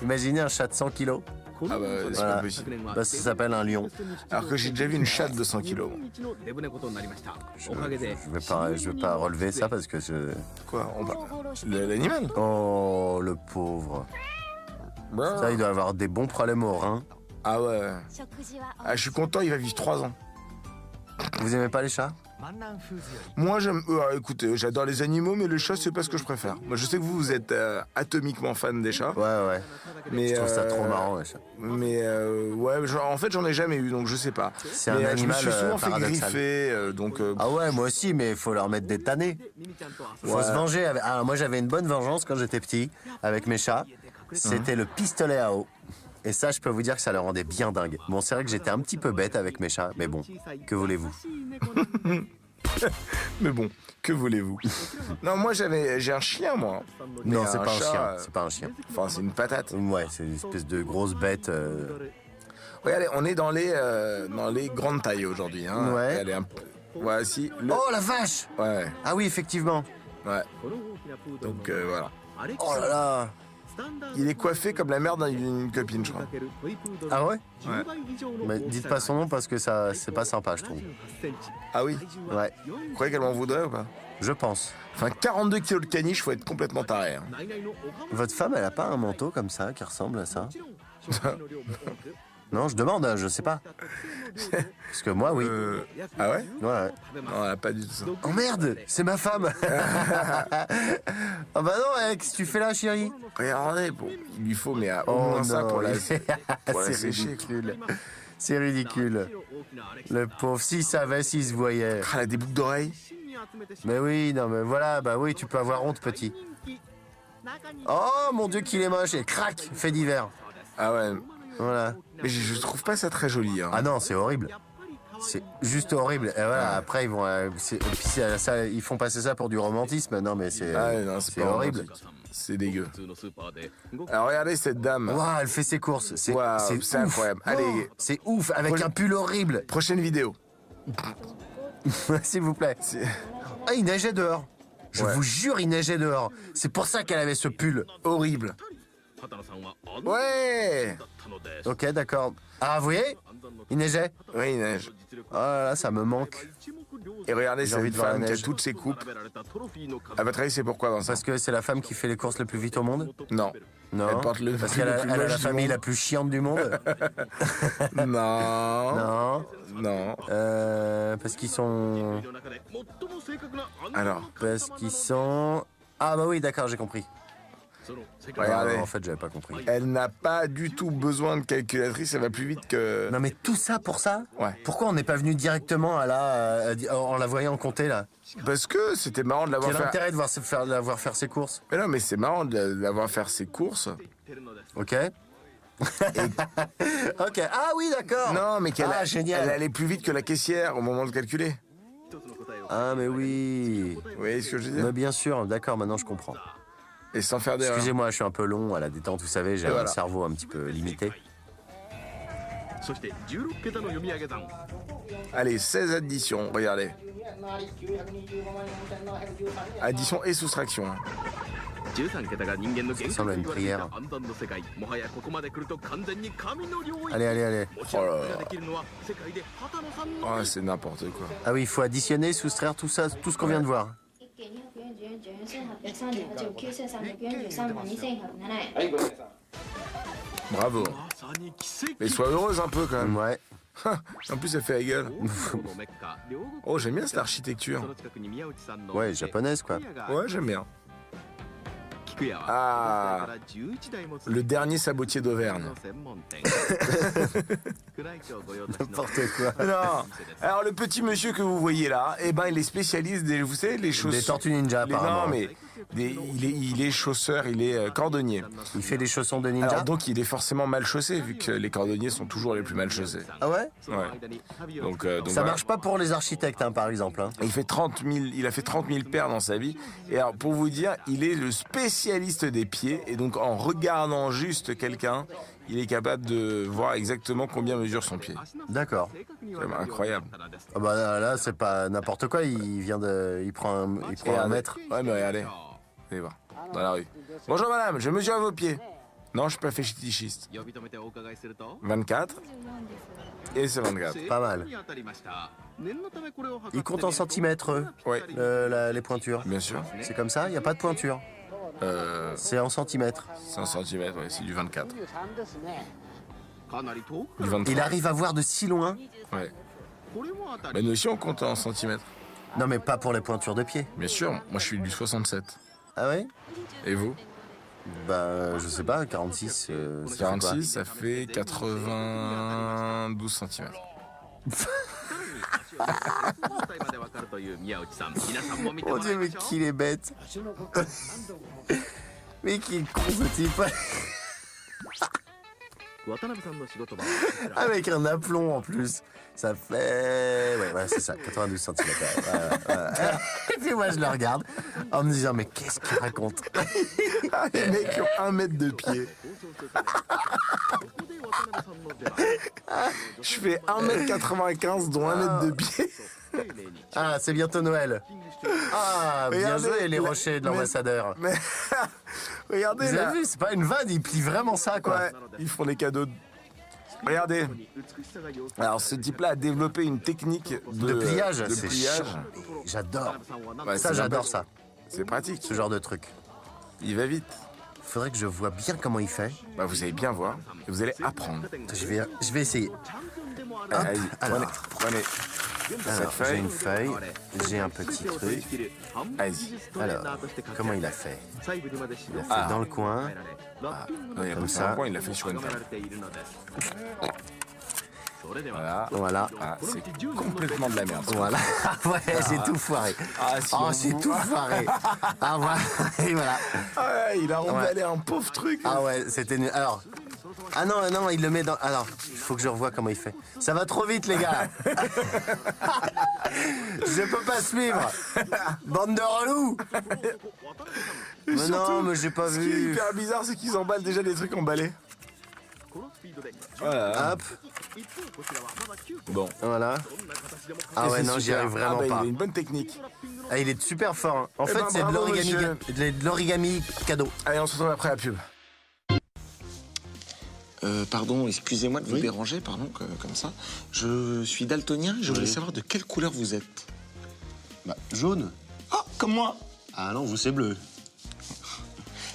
Imaginez un chat de 100 kilos. Ah bah, c'est Voilà. pas possible. Bah, ça s'appelle un lion. Alors que j'ai déjà vu une chatte de 100 kilos. Je vais pas relever ça parce que je... Quoi? L'animal? Oh, le pauvre. Ça, il doit avoir des bons problèmes aux reins. Ah ouais. Ah, je suis content, il va vivre 3 ans. Vous aimez pas les chats? Moi, écoutez, j'adore les animaux, mais les chats, c'est pas ce que je préfère. Moi, je sais que vous êtes atomiquement fan des chats. Ouais. Mais, Je trouve ça trop marrant, les chats. Mais ouais, en fait, j'en ai jamais eu, donc je sais pas. C'est un mais, animal je me suis souvent fait paradoxal. griffer, donc... Ah ouais, moi aussi, mais il faut leur mettre des tannés. Faut Ouais. se venger. Ah, moi, j'avais une bonne vengeance quand j'étais petit avec mes chats. C'était le pistolet à eau. Et ça, je peux vous dire que ça le rendait bien dingue. Bon, c'est vrai que j'étais un petit peu bête avec mes chats, mais bon, que voulez-vous? Mais bon, que voulez-vous? Non, moi, j'ai un chien, moi. Non, Mais c'est pas un chat, chien. C'est pas un chien. Enfin, c'est une patate. Ouais, c'est une espèce de grosse bête. Regardez, on est dans les grandes tailles aujourd'hui. Hein. Ouais. Regardez, voici le... Oh la vache! Ouais, Ah oui, effectivement. ouais. Donc, voilà. Oh là là! Il est coiffé comme la mère d'une copine, je crois. Ah ouais? Ouais. Mais dites pas son nom parce que ça, c'est pas sympa, je trouve. Ah oui? Ouais, Vous croyez qu'elle m'en voudrait ou pas? je pense. Enfin, 42 kilos de caniche, faut être complètement taré. Hein. Votre femme, elle a pas un manteau comme ça qui ressemble à ça? Non, je demande, hein, je sais pas. Parce que moi, oui. Ah ouais? Ouais. Non, elle a pas du tout ça. Oh merde, c'est ma femme. Ah bah non, qu'est-ce que tu fais là, chérie? Regardez, bon, il lui faut, mais au Oh moins ça non, pour la c'est sécher. ridicule. C'est ridicule. Le pauvre, s'il savait, s'il se voyait. Ah, elle a des boucles d'oreilles. Mais oui, non, mais voilà, bah oui, tu peux avoir honte, petit. Oh mon Dieu, qu'il est moche. Et crac, fait divers. Ah ouais. Voilà. Mais je trouve pas ça très joli. Hein. Ah non, c'est horrible. C'est juste horrible. Et voilà, après, ils vont. Et puis ils font passer ça pour du romantisme. Non, mais c'est. Ah ouais, non, c'est pas horrible. romantique. C'est dégueu. Alors regardez cette dame. Waouh, elle fait ses courses. C'est Waouh, c'est c'est ouf. incroyable. Oh, Allez. c'est ouf, avec un pull horrible. Prochaine vidéo. S'il vous plaît. Ah, il neigeait dehors. Je Ouais. vous jure, il neigeait dehors. C'est pour ça qu'elle avait ce pull. Horrible. Ouais. Ok, d'accord. Ah, vous voyez? Il neigeait. Oui, il neige. Oh là là, ça me manque. Et regardez J'ai cette envie de voir la femme qui a neige. toutes ses coupes. À votre avis, c'est pourquoi, Vincent? Parce que c'est la femme qui fait les courses le plus vite au monde? Non. Non. Elle porte le Parce plus- qu'elle le a, plus elle a moche la du famille monde. la plus chiante du monde? Non. Non. Non. Parce qu'ils sont... Alors, Parce qu'ils sont... Ah bah oui, d'accord, j'ai compris. regardez. Non, en fait, j'avais pas compris. Elle n'a pas du tout besoin de calculatrice, elle va plus vite que... Non mais tout ça pour ça? Ouais. Pourquoi on n'est pas venu directement à en la voyant compter là? Parce que c'était marrant de l'avoir Quel fait... intérêt de la voir faire ses courses? Mais non, mais c'est marrant de l'avoir faire ses courses. Ok. Ok. Ah oui, d'accord. Non, mais Ah, génial. elle allait plus vite que la caissière au moment de calculer. Ah mais oui. Vous voyez ce que je veux dire? Mais bien sûr, d'accord, maintenant je comprends. Et sans faire d'erreur. Excusez-moi, je suis un peu long à la détente, vous savez, j'ai Et un voilà. cerveau un petit peu limité. Allez, 16 additions, regardez. Addition et soustraction. hein. Ça ressemble à une prière. Allez, allez, allez. Oh là là. Oh, c'est n'importe quoi. Ah oui, il faut additionner, soustraire tout ça, tout ce qu'on vient de voir. Bravo. Mais sois heureuse un peu quand même. Ouais. En plus, elle fait la gueule. Oh, j'aime bien cette architecture. Ouais, japonaise quoi. Ouais, j'aime bien. Ah, le dernier sabotier d'Auvergne. N'importe quoi. Non. Alors le petit monsieur que vous voyez là, eh ben il est spécialiste des, vous savez, les chaussures. Des tortues ninja, apparemment. Non mais il est chausseur, il est cordonnier. Il fait des chaussons de ninja. Alors donc il est forcément mal chaussé vu que les cordonniers sont toujours les plus mal chaussés. Ah ouais? Ouais. Donc Ça voilà. marche pas pour les architectes, hein, par exemple. Hein. Il a fait 30 000 paires dans sa vie. Et alors, pour vous dire, il est le spécialiste des pieds. Et donc, en regardant juste quelqu'un, il est capable de voir exactement combien mesure son pied. D'accord. C'est vraiment incroyable. Ah bah là, c'est pas n'importe quoi. Il prend un mètre. Ouais, mais regardez. Allez voir. Dans la rue. Bonjour madame, je mesure vos pieds. Non, je suis pas fétichiste. 24. Et c'est 24. Pas mal. Ils comptent en centimètres, eux, Ouais, les pointures. bien sûr. C'est comme ça? Il n'y a pas de pointure. C'est en centimètres. C'est un centimètre, ouais, c'est du 24. Du 23. Il arrive à voir de si loin? Ouais. Mais nous aussi, on compte en centimètres. Non, mais pas pour les pointures de pied. Bien sûr, moi je suis du 67. Ah ouais? Et vous? Bah, je sais pas, 46. 46, ça fait 92 cm. Mon Dieu, mais qu'il est bête. Mais qu'il est con, ce type. Avec un aplomb en plus. Ça fait... Ouais, c'est ça, 92 cm. Et puis moi, je le regarde en me disant, mais qu'est-ce qu'il raconte? Les mecs qui ont 1 mètre de pied. Je fais 1m95 dont 1 mètre de pied. Ah, c'est bientôt Noël. Ah, bien Regardez, joué, les rochers de l'ambassadeur. Mais regardez Vous là. avez vu, c'est pas une vanne, ils plient vraiment ça, quoi. Ouais, ils font des cadeaux. Regardez. Alors ce type-là a développé une technique De pliage, de c'est pliage. chiant. J'adore. Ouais, Ça, c'est j'adore n'importe- ça, C'est pratique. ce genre de truc. Il va vite. Faudrait que je vois bien comment il fait. Bah, vous allez bien voir et vous allez apprendre. Je vais essayer. Allez, alors. prenez cette Alors, j'ai feuille. une feuille, j'ai un petit truc. Allez-y. Alors, comment il a fait? Il a fait dans le coin. Non, il a Comme pas fait ça. un point, il l'a fait sur une feuille. Voilà. Voilà. Ah, c'est complètement de la merde. Voilà. Ouais, j'ai tout foiré. Ah, si Oh, on j'ai vous- tout foiré. Ah, voilà. Et voilà. Ah ouais, il a emballé un pauvre truc. Ah ouais, c'était nul. Alors. Ah non, il le met dans... Alors, il faut que je revoie comment il fait. Ça va trop vite, les gars. Je peux pas suivre. Bande de relous. Mais non, mais j'ai pas Ce qui est vu. hyper bizarre, c'est qu'ils emballent déjà des trucs emballés. Voilà. Hop, Bon. voilà. Ah Et ouais, c'est non, j'y super. arrive vraiment bah, pas. Il a une bonne technique. Ah, il est super fort. Hein. En Eh fait, ben, c'est de bravo, l'origami, monsieur. de l'origami cadeau. Allez, on se retrouve après la pub. Pardon, excusez-moi de vous déranger, pardon, comme ça. Je suis daltonien et je voulais savoir de quelle couleur vous êtes. Bah, jaune. Ah, comme moi. Ah non, vous c'est bleu.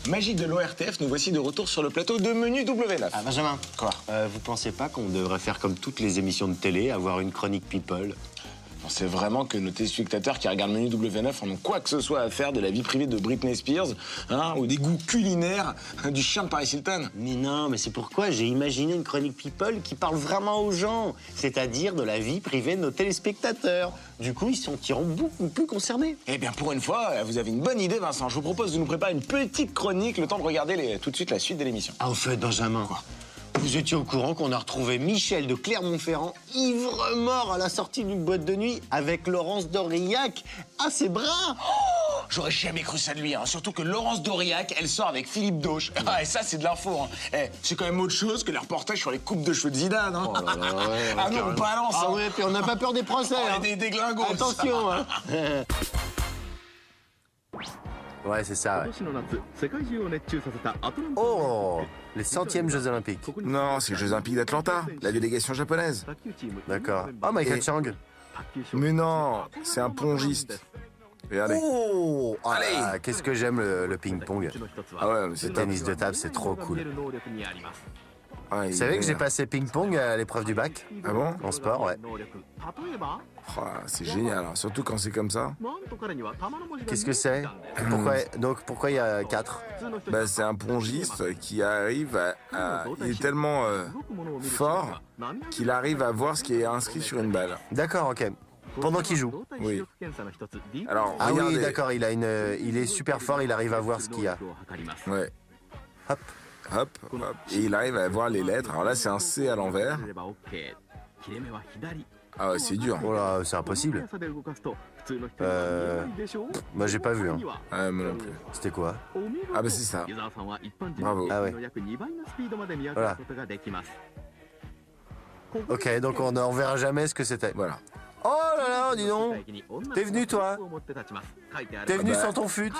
Magique de l'ORTF, nous voici de retour sur le plateau de Menu W9. Ah, Benjamin. Quoi? Vous pensez pas qu'on devrait faire comme toutes les émissions de télé, avoir une chronique people? C'est vraiment que nos téléspectateurs qui regardent Menu W9 en ont quoi que ce soit à faire de la vie privée de Britney Spears, hein, ou des goûts culinaires du chien de Paris Hilton. Mais non, mais c'est pourquoi j'ai imaginé une chronique people qui parle vraiment aux gens, c'est-à-dire de la vie privée de nos téléspectateurs. Du coup, ils se sentiront beaucoup plus concernés. Eh bien, pour une fois, vous avez une bonne idée, Vincent. Je vous propose de nous préparer une petite chronique, le temps de regarder tout de suite la suite de l'émission. Ah, au fait, Benjamin, vous étiez au courant qu'on a retrouvé Michel de Clermont-Ferrand, ivre-mort à la sortie d'une boîte de nuit avec Laurence d'Aurillac à ses bras. J'aurais jamais cru ça de lui, hein. Surtout que Laurence d'Aurillac, elle sort avec Philippe Dauche. Ah, et ça, c'est de l'info. Hein. Eh, c'est quand même autre chose que les reportages sur les coupes de cheveux de Zidane. Hein. Oh là là, ouais, ah non, on balance. Ah hein. ouais, puis on n'a pas peur des procès. Oh, hein. des glingos. Attention, hein. Ouais, c'est ça. Ouais. Oh, les 100e Jeux Olympiques. Non, c'est les Jeux Olympiques d'Atlanta, la délégation japonaise. D'accord. Oh, Michael Et- Chang. Mais non, c'est un pongiste. Regardez. Oh, ah, Allez. qu'est-ce que j'aime le ping-pong. Ah ouais, mais c'est Le top. tennis de table, c'est trop cool. Ah, Vous savez que j'ai passé ping-pong à l'épreuve du bac Ah bon? en sport, ouais. Oh, c'est génial, hein. Surtout quand c'est comme ça. Qu'est-ce que c'est? Pourquoi il y a 4? Bah, c'est un pongiste qui arrive il est tellement fort qu'il arrive à voir ce qui est inscrit sur une balle. D'accord, ok. Pendant qu'il joue. Oui. Alors, Ah regardez. oui, d'accord, il est super fort, il arrive à voir ce qu'il y a. Ouais. Hop. Hop, hop. Et il arrive à voir les lettres. Alors là, c'est un C à l'envers. Ah ouais, c'est dur. Oh là, c'est impossible. Moi, j'ai pas vu. Hein. Ah, moi non plus. C'était quoi? Ah bah c'est ça. Bravo. Ah ouais. Voilà. Ok, donc on verra jamais ce que c'était. Voilà. Oh là là, dis donc. T'es venu, toi? T'es venu sans ton fut?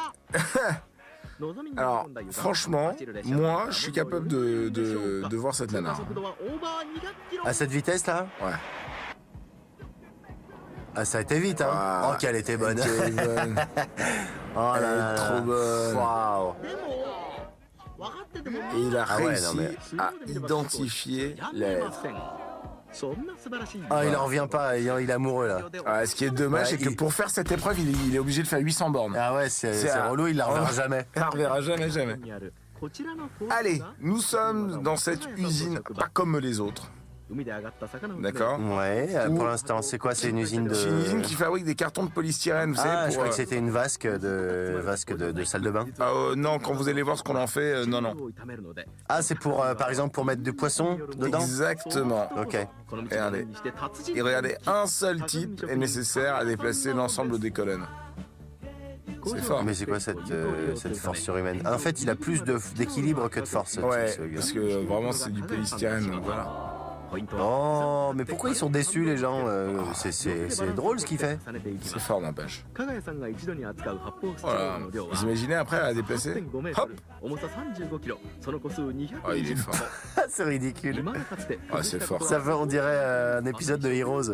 Alors, franchement, moi, je suis capable de voir cette nana. À cette vitesse-là? Ouais. Ah, ça a été vite, hein. Ah, Oh, qu'elle était bonne. Elle est bonne. Oh Elle là est là. trop bonne. Waouh. Et il a ouais, réussi non, mais- à identifier les lettres. Ah, il en revient pas, il est amoureux, là. Ah, ce qui est dommage, Ouais, c'est que il- pour faire cette épreuve, il est obligé de faire 800 bornes. Ah ouais, c'est C'est relou, il la reverra Oh. jamais. Il la reverra jamais, jamais. Allez, nous sommes dans cette usine pas comme les autres. D'accord? Ouais, pour l'instant, c'est quoi? C'est une usine de... C'est une usine qui fabrique des cartons de polystyrène, vous Ah, savez, je crois que c'était une vasque de salle de bain. Non, quand vous allez voir ce qu'on en fait, non, non. Ah, c'est pour, par exemple, pour mettre du poisson dedans? Exactement. Ok. Regardez. Et regardez, un seul type est nécessaire à déplacer l'ensemble des colonnes. C'est fort. Mais c'est quoi cette force surhumaine? En fait, il a plus d'équilibre que de force. Ouais, ce gars. parce que vraiment c'est du polystyrène, donc voilà. Oh, mais pourquoi ils sont déçus, les gens? C'est drôle ce qu'il fait. C'est fort n'empêche. Voilà. Vous imaginez après à déplacer? Hop! Oh, il est fort. C'est ridicule. Ah, c'est fort. Ça fait, on dirait un épisode de Heroes.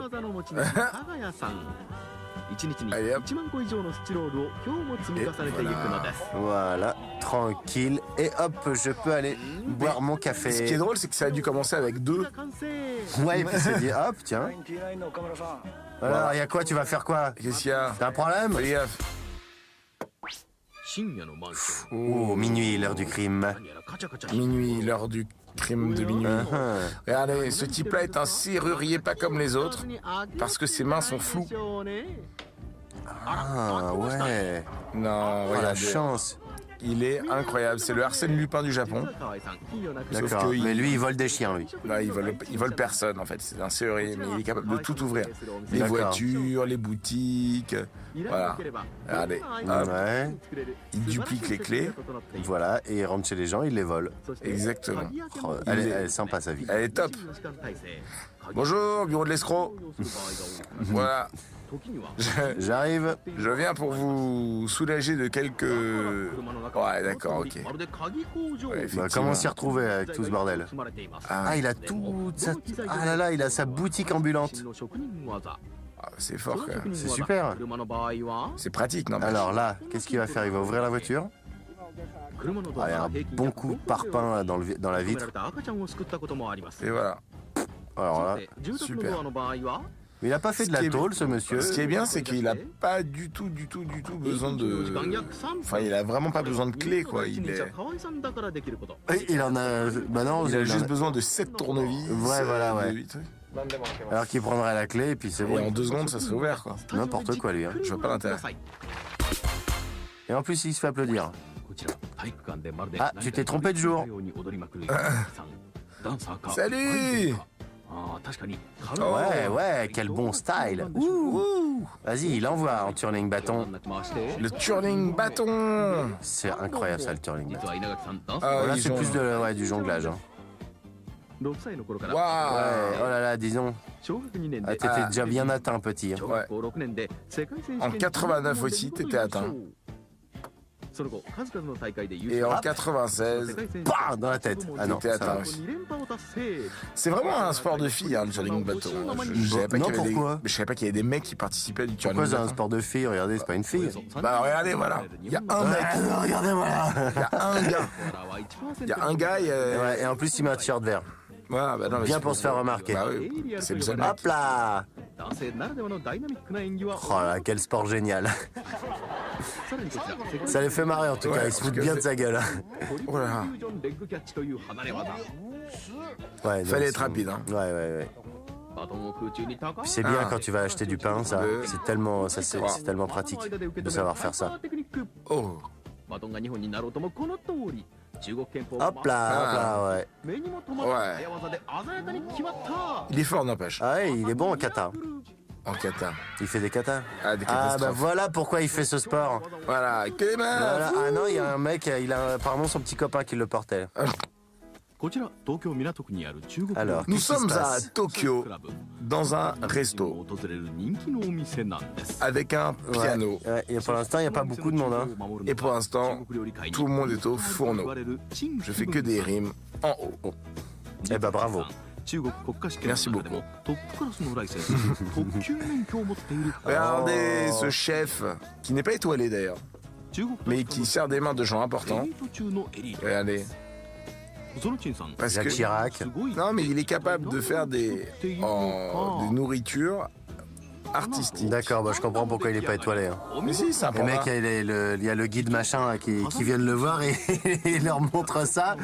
Allez hop. Voilà, tranquille. Et hop, je peux aller boire mon café. Ce qui est drôle, c'est que ça a dû commencer avec 2. Ouais, et puis c'est dit, hop, tiens. Alors, il y a quoi? Tu vas faire quoi? Qu'est-ce qu'il y a? T'as un problème? Fais gaffe. Oh, minuit, l'heure du crime. Minuit, l'heure du crime de minuit. Regardez, ce type-là est un serrurier pas comme les autres, parce que ses mains sont floues. Ah, ouais. Non, Oh, la regardez. chance. Il est incroyable. C'est le Arsène Lupin du Japon. Sauf D'accord. que Mais lui, il vole des chiens, lui. là, il vole personne en fait. C'est un serrurier, mais il est capable de tout ouvrir. Les D'accord. voitures, les boutiques. Voilà. Regardez. Hop. Ouais. Il duplique les clés. Voilà, et il rentre chez les gens, il les vole. Exactement. Oh, elle est sympa, sa vie. Elle est top. Bonjour, bureau de l'escroc. Voilà. J'arrive. Je viens pour vous soulager de quelques... Ouais, d'accord, ok. Ouais, Bah, effectivement. comment s'y retrouver avec tout ce bordel? Ah, il a toute sa... Ah là là, il a sa boutique ambulante. Ah, c'est fort quand même. C'est super. C'est pratique, non? Alors là, qu'est-ce qu'il va faire? Il va ouvrir la voiture. Ah, il y a un bon coup de parpaing là, dans la vitre. Et voilà. Alors là, Super. mais il a pas fait de Ce qui la est- tôle, ce monsieur. Ce qui est bien, c'est qu'il a pas du tout besoin de... Enfin, il a vraiment pas besoin de clés, quoi. Il en a... Bah non, Il a il en juste a- besoin de 7 tournevis. Ouais, voilà, ouais. de 8. Alors qu'il prendrait la clé et puis c'est Et bon. en 2 secondes, ça serait ouvert, quoi. N'importe quoi, lui. Hein. Je vois pas l'intérêt. Et en plus, il se fait applaudir. Ah, tu t'es trompé de jour. Salut! Ouais, ouais, quel bon style. Ouh. Vas-y, il envoie en turning bâton. Le turning bâton! C'est incroyable ça, le turning bâton. Ah, Là, ils c'est ont- plus du jonglage. Hein. Waouh! Ouais, oh là là, disons. Ah, t'étais déjà bien atteint, petit. Hein. Ouais. En 89 aussi, t'étais atteint. Et en 96, Bah, dans la tête. Ah non, t'étais ça va. atteint aussi. C'est vraiment un sport de filles, hein, le turning bâton. Je savais pas Non, qu'il y avait pourquoi je savais pas qu'il y avait des mecs qui participaient du turning Pourquoi c'est un bâton. sport de fille? Regardez, c'est pas une fille. Bah regardez, voilà. Il y a un mec, Regardez, voilà. il y a un gars. Il y a un gars et, Ouais, et en plus, il met un t-shirt vert. Voilà, bah non, mais Bien c'est pour se faire remarquer. Bah oui, c'est le seul mec. Hop là. Oh là, quel sport génial. Ça les fait marrer en tout cas, Ouais, ils se parce foutent que bien de sa gueule. Oh là là. Ouais, Fallait donc, être rapide, hein. Ouais. Puis c'est bien quand tu vas acheter du pain, ça. C'est tellement, c'est tellement pratique de savoir faire ça. Oh. Hop là, ouais. Ouais. Il est fort, n'empêche. Ah ouais, il est bon en kata. En kata. Il fait des katas. Ah, des Ah bah catastrophes. voilà pourquoi il fait ce sport. Voilà, que les mains. Voilà. Ah non, il y a un mec, il a apparemment son petit copain qui le portait. Alors, Nous qu'est-ce qui se sommes à passe Tokyo, dans un resto, avec un piano. Ouais, et pour l'instant, il n'y a pas beaucoup de monde. Hein. Et pour l'instant, tout le monde est au fourneau. Je fais que des rimes en haut. Eh ben bravo. Merci beaucoup. Regardez ce chef, qui n'est pas étoilé d'ailleurs, mais qui sert des mains de gens importants. Regardez. Parce Jacques que... Chirac. Non, mais il est capable de faire des nourritures artistiques. D'accord, bah, je comprends pourquoi il n'est pas étoilé. Hein. Mais si, c'est un Les mecs, programme. il y a le guide machin là, qui viennent le voir et il leur montre ça.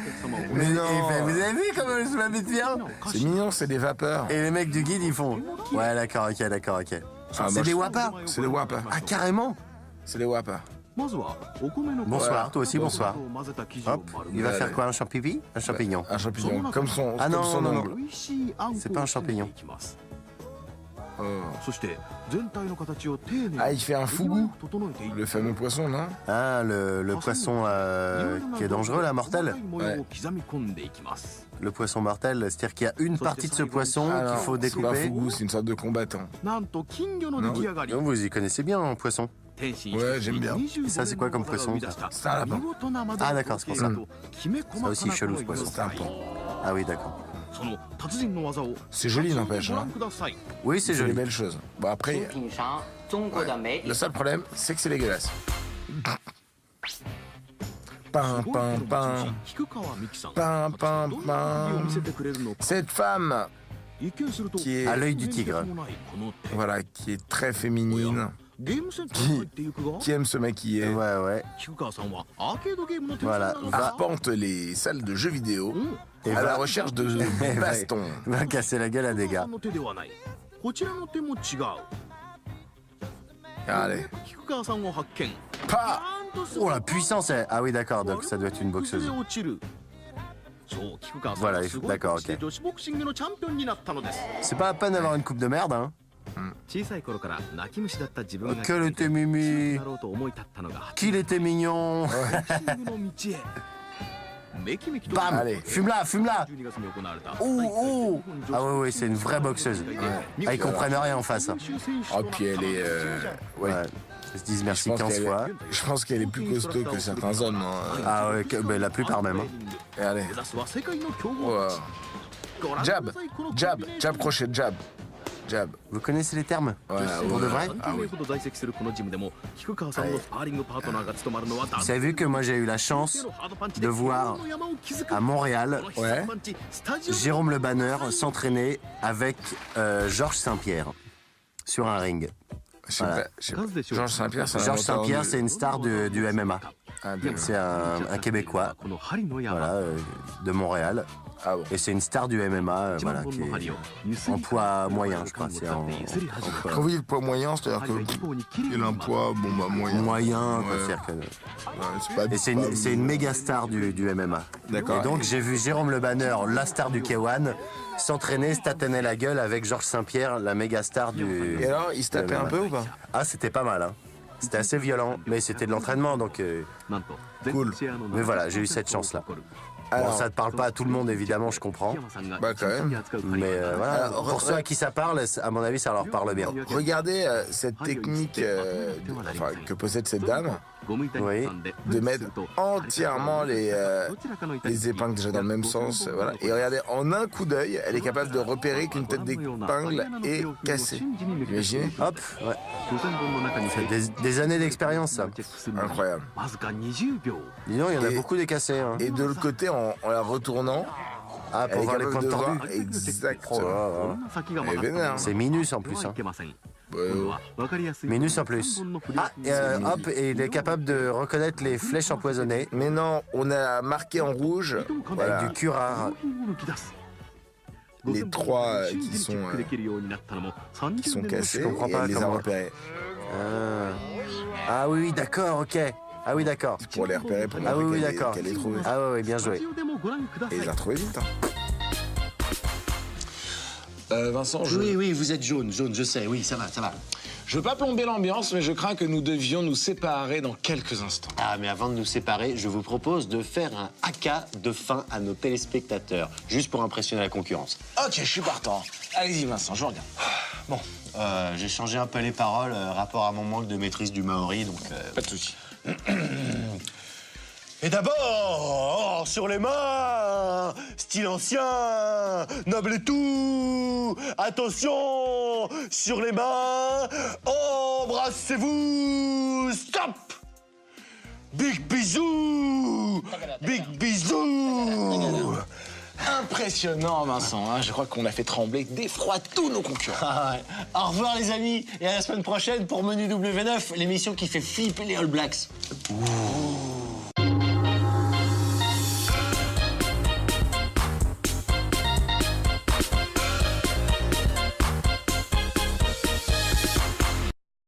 Mais non. Et il fait, vous avez vu comment je m'habite bien? C'est mignon, c'est des vapeurs. Et les mecs du guide, ils font. Ouais, d'accord, ok. Ah, C'est moi, des je- wapas? C'est des wapas. Ah, carrément? C'est des wapas. Bonsoir, toi aussi, bonsoir. Hop, il va faire quoi? Un champignon? Un champignon. Un champignon, comme son, Ah comme non, son non, ongle. C'est pas un champignon. Oh. Ah, il fait un fougou, le fameux poisson, non? Ah, le poisson qui est dangereux, là, mortel? Ouais. Le poisson mortel, c'est-à-dire qu'il y a une partie de ce poisson Ah qu'il non, faut c'est pas un découper. fougou, c'est une sorte de combattant. Donc, vous y connaissez bien, un poisson. Ouais, j'aime bien. Et ça, c'est quoi comme poisson? C'est un lapin. Ah, d'accord, c'est pour ça. Ça aussi, chelou, ce poisson. C'est un pan. Ah oui, d'accord. C'est joli, n'empêche. Hein. Oui, c'est C'est des joli. belles choses. Bon, après, le seul problème, c'est que c'est dégueulasse. Pain, pain, pain. Pain, pain, pain. Cette femme qui est, À l'œil du tigre. voilà, qui est très féminine, qui aime se maquiller, Ouais. Voilà. arpente les salles de jeux vidéo Et à la va- recherche de bastons. Va casser la gueule à des gars. Allez. Pas. Oh, la puissance est... Ah oui, d'accord, donc ça doit être une boxeuse. Voilà, d'accord, ok. C'est pas à peine d'avoir une coupe de merde, hein. Quel était Mimi. Qu'il était mignon. Bam. Allez. Fume-la. Oh. Ah ouais, c'est une vraie boxeuse. Ah, ils comprennent rien en face. Hein. Oh, puis elle est. Ouais. Ouais. Ils se disent Je merci pense 15 qu'elle fois. est- je pense qu'elle est plus costaud que certains hommes. Hein. Ah ouais, ben, la plupart même. Hein. Et allez. Oh. Jab, crochet, jab. Vous connaissez les termes? Ouais, Pour de vrai? Ah oui. Vous avez vu que moi j'ai eu la chance de voir à Montréal Ouais. Jérôme Le Banner s'entraîner avec Georges Saint-Pierre sur un ring. Voilà. Georges Saint-Pierre, c'est un Georges auteur Saint-Pierre, du- c'est une star du MMA. Ah, bien. C'est un Québécois, voilà, de Montréal. Ah bon. Et c'est une star du MMA, voilà, qui est en poids moyen, je crois. C'est en poids Quand vous dites poids moyen, c'est-à-dire qu'il a un poids moyen. moyen, quoi, Ouais. c'est-à-dire que... Ouais, c'est pas- Et c'est une méga star du MMA. D'accord. Et donc j'ai vu Jérôme Le Banner, la star du K1, s'entraîner, se tâtonner la gueule avec Georges Saint-Pierre, la méga star du... Et alors, il se tapait un peu ou pas? Ah, c'était pas mal, hein. C'était assez violent, mais c'était de l'entraînement, donc... Cool. Mais voilà, j'ai eu cette chance-là. Bon, Alors, ça ne parle pas à tout le monde, évidemment, je comprends. bah quand même. Mais voilà, Alors, pour ceux à qui ça parle, à mon avis, ça leur parle bien. Regardez cette technique que possède cette dame, Oui. de mettre entièrement les épingles déjà dans le même sens. Voilà. Et regardez, en un coup d'œil, elle est capable de repérer qu'une tête d'épingle est cassée. Imaginez? Hop, ouais. C'est des années d'expérience, ça. Incroyable. Dis donc, il y en a Et- beaucoup des cassés. Hein. Et de l'autre côté, en la retournant, Ah, pour Elle est voir les capable points de voir tordus. exactement. Elle est vénère. Hein. C'est Minus en plus. Hein. Minus en plus. Ah, hop, et il est capable de reconnaître les flèches empoisonnées. Mais non, on a marqué en rouge voilà, Avec du curare. les 3 qui sont cassés. Je comprends et pas elle les a comment- repérés. Ah oui, d'accord, ok. Ah oui, d'accord. Pour les repérer, pour Ah oui, montrer oui, qu'elle d'accord. qu'elle est trouvée. Ah oui, bien joué. Et ils les a retrouvés vite. Hein. Vincent, Oui, vous êtes jaune, je sais, oui, ça va. je veux pas plomber l'ambiance, mais je crains que nous devions nous séparer dans quelques instants. Ah, mais avant de nous séparer, je vous propose de faire un haka de fin à nos téléspectateurs, juste pour impressionner la concurrence. Ok, je suis partant. Allez-y, Vincent, je vous regarde. Bon, j'ai changé un peu les paroles, rapport à mon manque de maîtrise du maori, donc... Pas de souci. Et d'abord, sur les mains, style ancien, noble et tout, attention, sur les mains, embrassez-vous, stop. Big bisous, Impressionnant, Vincent. Hein. Je crois qu'on a fait trembler d'effroi tous nos concurrents. Ah ouais. Au revoir les amis, et à la semaine prochaine pour Menu W9, l'émission qui fait flipper les All Blacks. Ouh.